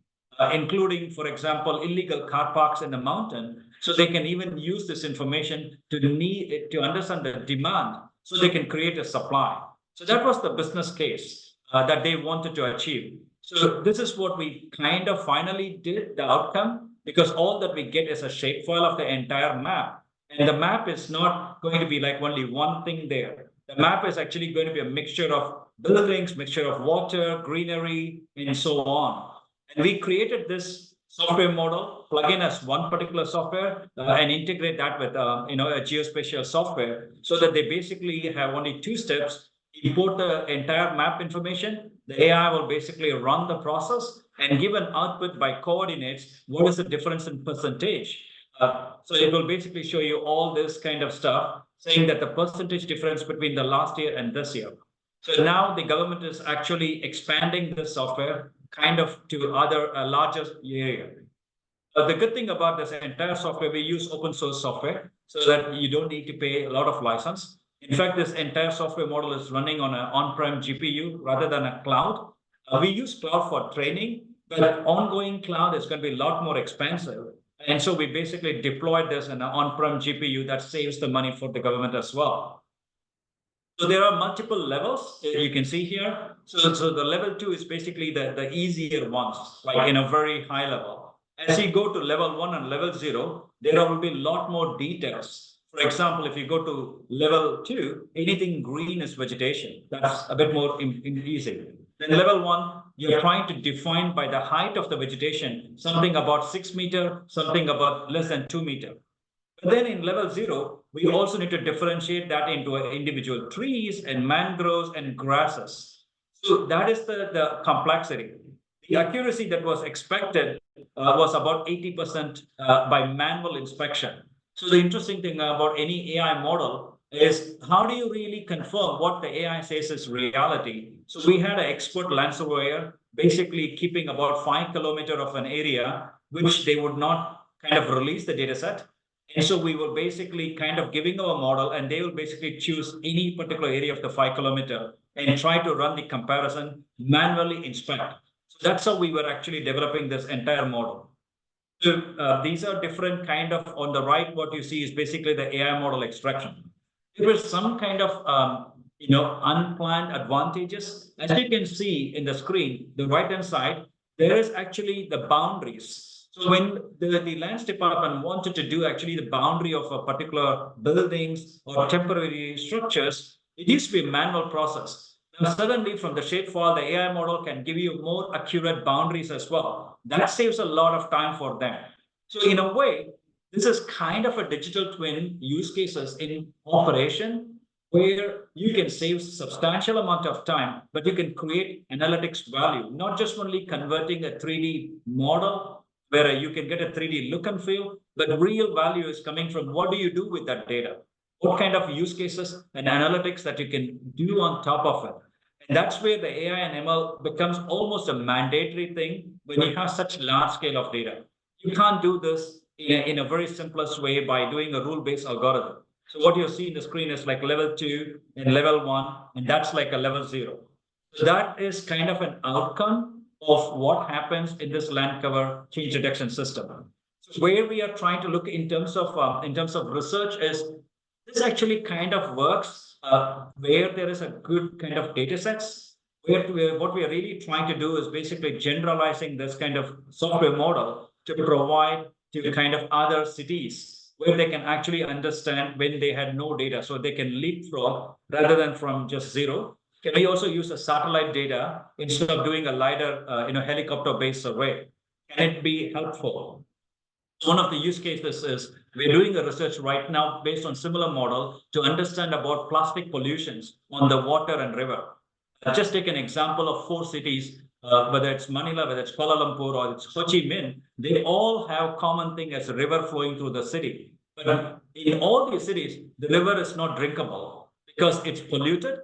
including, for example, illegal car parks in the mountain. So they can even use this information to understand the demand, so they can create a supply. So that was the business case that they wanted to achieve. So this is what we kind of finally did, the outcome, because all that we get is a shapefile of the entire map. And the map is not going to be like only one thing there. The map is actually going to be a mixture of buildings, mixture of water, greenery, and so on. And we created this software model, plug in as one particular software, and integrate that with a geospatial software, so that they basically have only 2 steps. Import the entire map information. The AI will basically run the process and give an output by coordinates. What is the difference in percentage? So it will basically show you all this kind of stuff, saying that the percentage difference between the last year and this year. So now the government is actually expanding this software kind of to other larger area. The good thing about this entire software, we use open source software so that you don't need to pay a lot of license. In fact, this entire software model is running on an on-prem GPU rather than a cloud. We use cloud for training, but ongoing cloud is going to be a lot more expensive. And so we basically deployed this in an on-prem GPU that saves the money for the government as well. So there are multiple levels you can see here. So the level 2 is basically the easier ones, like in a very high level. As you go to level 1 and level 0, there will be a lot more details. For example, if you go to level 2, anything green is vegetation. That's a bit more easy. Then level 1, you're trying to define by the height of the vegetation, something about 6 meters, something about less than 2 meters. But then in level 0, we also need to differentiate that into individual trees and mangroves and grasses. So that is the complexity. The accuracy that was expected was about 80% by manual inspection. So the interesting thing about any AI model is how do you really confirm what the AI says is reality? So we had an expert land surveyor basically keeping about 5 kilometers of an area, which they would not kind of release the data set. And so we were basically kind of giving our model, and they will basically choose any particular area of the 5 kilometer and try to run the comparison, manually inspect. So that's how we were actually developing this entire model. So these are different kind of, on the right, what you see is basically the AI model extraction. There was some kind of, unplanned advantages. As you can see in the screen, the right-hand side, there is actually the boundaries. So when the lands department wanted to do actually the boundary of a particular buildings or temporary structures, it used to be a manual process. Now suddenly from the shapefile, the AI model can give you more accurate boundaries as well. That saves a lot of time for them. So in a way, this is kind of a digital twin use cases in operation where you can save substantial amount of time, but you can create analytics value, not just only converting a 3D model where you can get a 3D look and feel, but real value is coming from what do you do with that data? What kind of use cases and analytics that you can do on top of it? And that's where the AI and ML becomes almost a mandatory thing when you have such large scale of data. You can't do this in a very simplest way by doing a rule-based algorithm. So what you see in the screen is like level 2 and level 1, and that's like a level 0. So that is kind of an outcome of what happens in this land cover change detection system. So where we are trying to look in terms of research is this actually kind of works where there is a good kind of data sets. What we are really trying to do is basically generalizing this kind of software model to provide to kind of other cities where they can actually understand when they had no data, so they can leapfrog rather than from just zero. Can we also use a satellite data instead of doing a LiDAR, helicopter-based survey? Can it be helpful? One of the use cases is we're doing a research right now based on similar model to understand about plastic pollutions on the water and river. Just take an example of 4 cities, whether it's Manila, whether it's Kuala Lumpur, or it's Ho Chi Minh, they all have common thing as a river flowing through the city. But in all these cities, the river is not drinkable because it's polluted.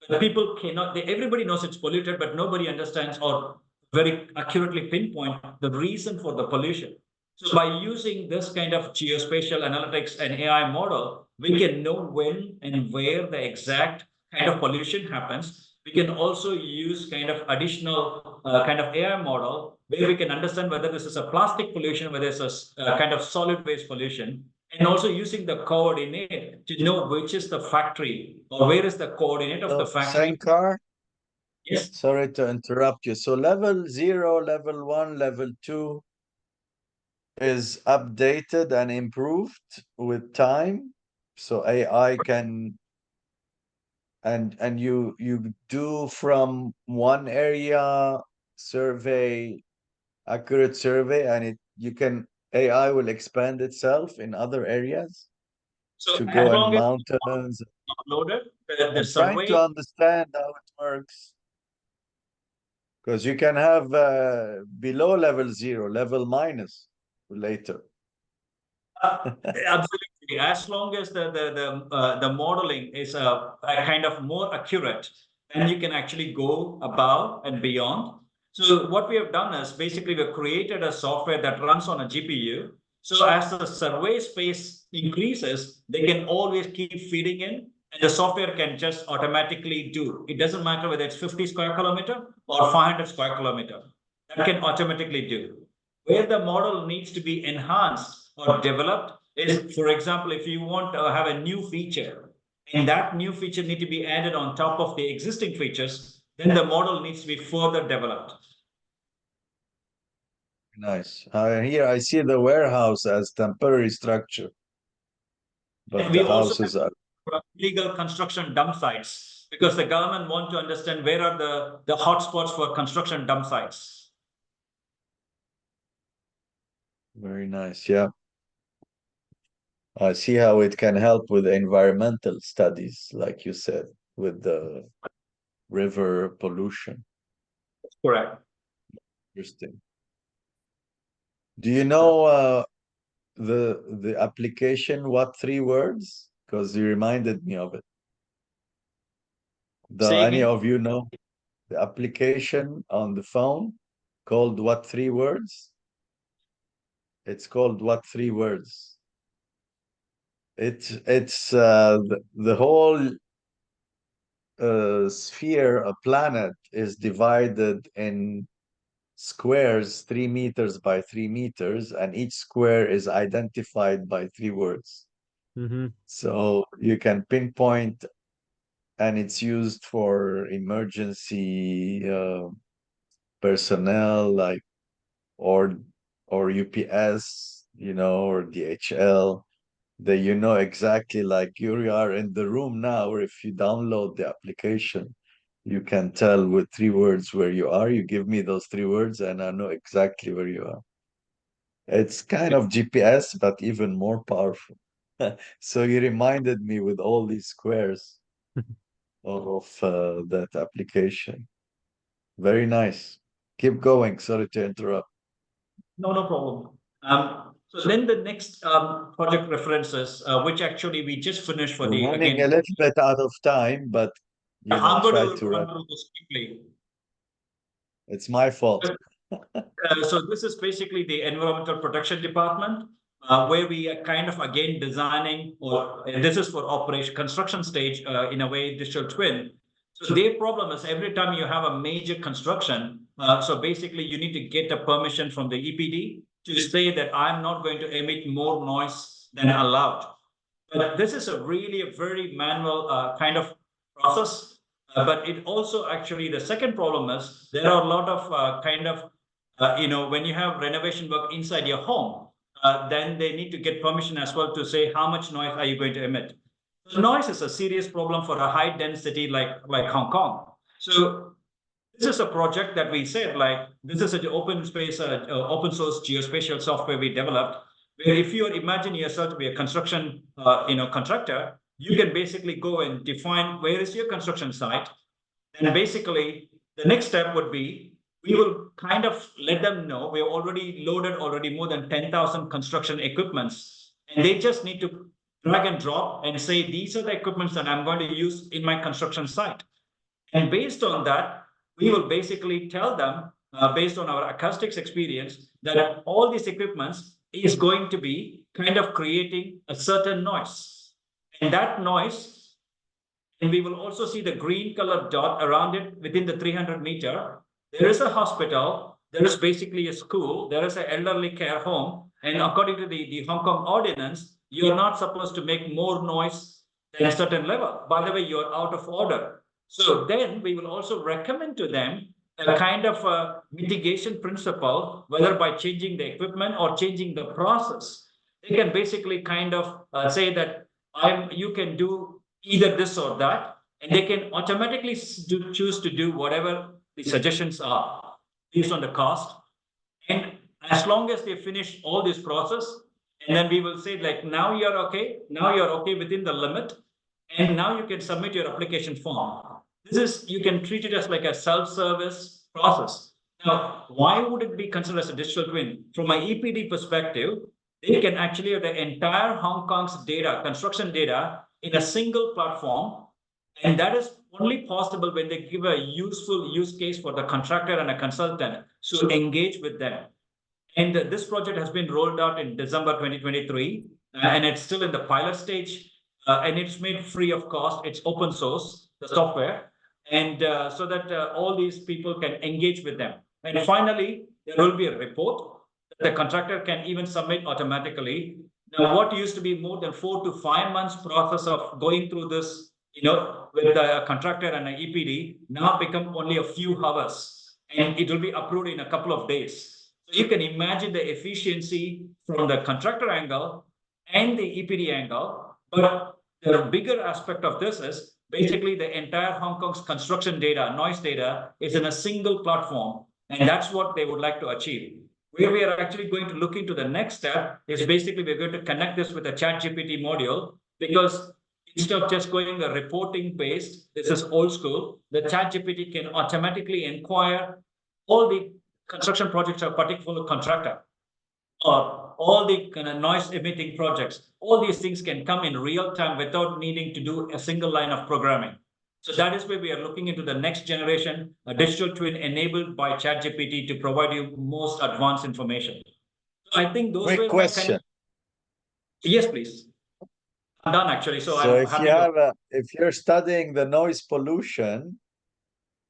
But people cannot, everybody knows it's polluted, but nobody understands or very accurately pinpoint the reason for the pollution. So by using this kind of geospatial analytics and AI model, we can know when and where the exact kind of pollution happens. We can also use kind of additional kind of AI model where we can understand whether this is a plastic pollution, whether it's a kind of solid waste pollution, and also using the coordinate to know which is the factory or where is the coordinate of the factory. Sankar? Yes. Sorry to interrupt you. So level 0, level 1, level 2 is updated and improved with time. So AI can and you do from one area survey, accurate survey, and AI will expand itself in other areas So to as go in long as mountains. uploaded, I'm the trying survey. to understand how it works. Because you can have below level 0, level minus later. Absolutely. As long as the modeling is a kind of more accurate, then you can actually go above and beyond. So what we have done is basically we've created a software that runs on a GPU. So as the survey space increases, they can always keep feeding in, and the software can just automatically do. It doesn't matter whether it's 50 square kilometer or 500 square kilometer. That can automatically do. Where the model needs to be enhanced or developed is, for example, if you want to have a new feature, and that new feature need to be added on top of the existing features, then the model needs to be further developed. Nice. Here I see the warehouse as temporary structure, but And we the also houses are have illegal construction dump sites, because the government want to understand where are the hotspots for construction dump sites. very nice. Yeah. I see how it can help with environmental studies, like you said, with the river pollution. Correct. Interesting. Do you know the application, what 3 words? Because you reminded me of it. Say Any again? of you know the application on the phone called what 3 words? It's called what 3 words? It's the whole sphere, a planet, is divided in squares 3 meters by 3 meters, and each square is identified by 3 words. Mm-hmm. So you can pinpoint, and it's used for emergency personnel, like or UPS, or DHL. That you know exactly, like you are in the room now, or if you download the application, you can tell with 3 words where you are. You give me those 3 words and I know exactly where you are. It's kind of GPS, but even more powerful. So you reminded me with all these squares of that application. Very nice. Keep going. Sorry to interrupt. No problem. So then the next project references, which actually we just finished for We're the, running again, a little bit out of time, but I'm going try to to run run. through this quickly. It's my fault. So this is basically the Environmental Protection Department, where we are kind of again designing, or this is for operation construction stage, in a way, digital twin. So their problem is every time you have a major construction, so basically you need to get a permission from the EPD to say that I'm not going to emit more noise than allowed. But this is a very manual kind of process. But it also actually, the second problem is there are a lot of kind of, when you have renovation work inside your home, then they need to get permission as well to say how much noise are you going to emit. So noise is a serious problem for a high density like Hong Kong. So this is a project that we said, like, this is an open space, open source geospatial software we developed, where if you imagine yourself to be a construction, contractor, you can basically go and define where is your construction site. And basically, the next step would be, we will kind of let them know we already loaded more than 10,000 construction equipments, and they just need to drag and drop and say, these are the equipments that I'm going to use in my construction site. And based on that, we will basically tell them, based on our acoustics experience, that all these equipments is going to be kind of creating a certain noise. And that noise, and we will also see the green colored dot around it within the 300 meter. There is a hospital, there is basically a school, there is an elderly care home. And according to the Hong Kong ordinance, you're not supposed to make more noise than a certain level. By the way, you're out of order. So then we will also recommend to them a kind of a mitigation principle, whether by changing the equipment or changing the process. They can basically kind of say that you can do either this or that, and they can automatically choose to do whatever the suggestions are based on the cost. And as long as they finish all this process, and then we will say, like, now you're okay within the limit, and now you can submit your application form. You can treat it as like a self-service process. Now, why would it be considered as a digital twin? From an EPD perspective, they can actually have the entire Hong Kong's data, construction data, in a single platform. And that is only possible when they give a useful use case for the contractor and a consultant to engage with them. And this project has been rolled out in December 2023, and it's still in the pilot stage, and it's made free of cost. It's open source, the software, and so that all these people can engage with them. And finally, there will be a report. The contractor can even submit automatically. Now, what used to be more than 4 to 5 months process of going through this, with a contractor and an EPD, now become only a few hours, and it will be approved in a couple of days. So you can imagine the efficiency from the contractor angle and the EPD angle. But the bigger aspect of this is basically the entire Hong Kong's construction data, noise data, is in a single platform, and that's what they would like to achieve. Where we are actually going to look into the next step is basically we're going to connect this with a ChatGPT module, because instead of just going a reporting based, this is old school, the ChatGPT can automatically inquire all the construction projects of a particular contractor, or all the kind of noise emitting projects. All these things can come in real time without needing to do a single line of programming. So that is where we are looking into the next generation, a digital twin enabled by ChatGPT to provide you most advanced information. So I think those Quick were question. my kind of... Yes, please. I'm done actually. So I'm if happy you to... have if you're studying the noise pollution,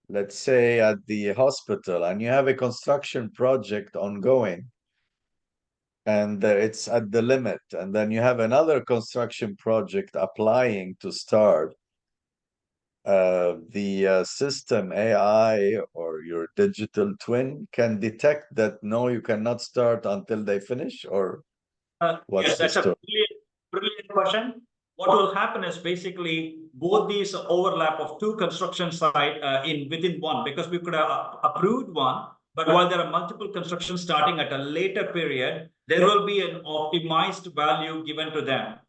let's say at the hospital, and you have a construction project ongoing, and it's at the limit, and then you have another construction project applying to start, the system AI or your digital twin can detect that no, you cannot start until they finish, or what's yes, the that's story? a brilliant question. What will happen is basically both these overlap of two construction sites within one, because we could have approved one, but while there are multiple constructions starting at a later period, there will be an optimized value given to them.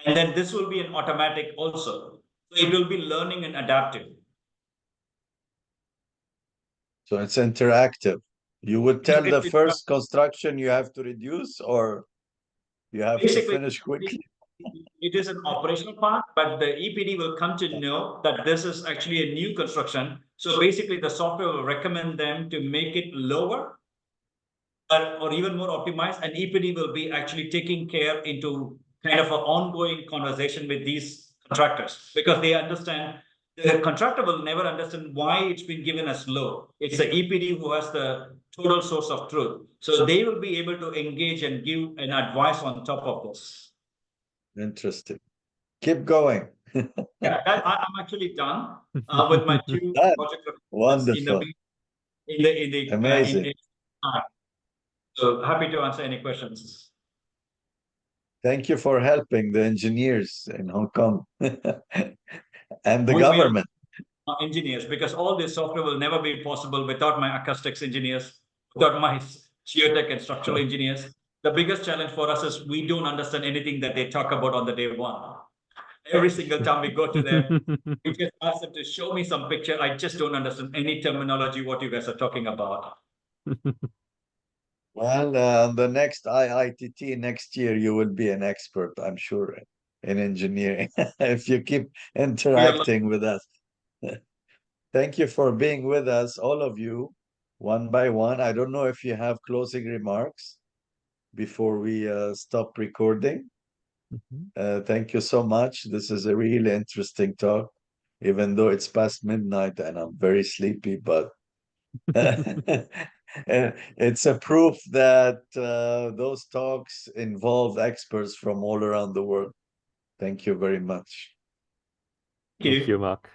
And then this will be an automatic also. So it will be learning and adaptive. So it's interactive. You would tell the first construction you have to reduce, or you have to finish quickly? It is an operational part, but the EPD will come to know that this is actually a new construction. So basically the software will recommend them to make it lower or even more optimized, and EPD will be actually taking care into kind of an ongoing conversation with these contractors, because they understand, the contractor will never understand why it's been given as low. It's the EPD who has the total source of truth. So they will be able to engage and give an advice on top of this. Interesting. Keep going. Yeah, I'm actually done with my two project Wonderful. in the Amazing. So happy to answer any questions. Thank you for helping the engineers in Hong Kong and the government. Engineers, because all this software will never be possible without my acoustics engineers, without my geotech and structural engineers. The biggest challenge for us is we don't understand anything that they talk about on the day one. Every single time we go to them, we just ask them to show me some picture. I just don't understand any terminology, what you guys are talking about. Well, on the next IITT next year, you will be an expert, I'm sure, in engineering, if you keep interacting with us. Thank you for being with us, all of you, one by one. I don't know if you have closing remarks before we stop recording. Thank you so much. This is a really interesting talk, even though it's past midnight and I'm very sleepy, but it's a proof that those talks involve experts from all around the world. Thank you very much. Thank you, Marc.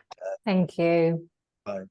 Thank you. Bye.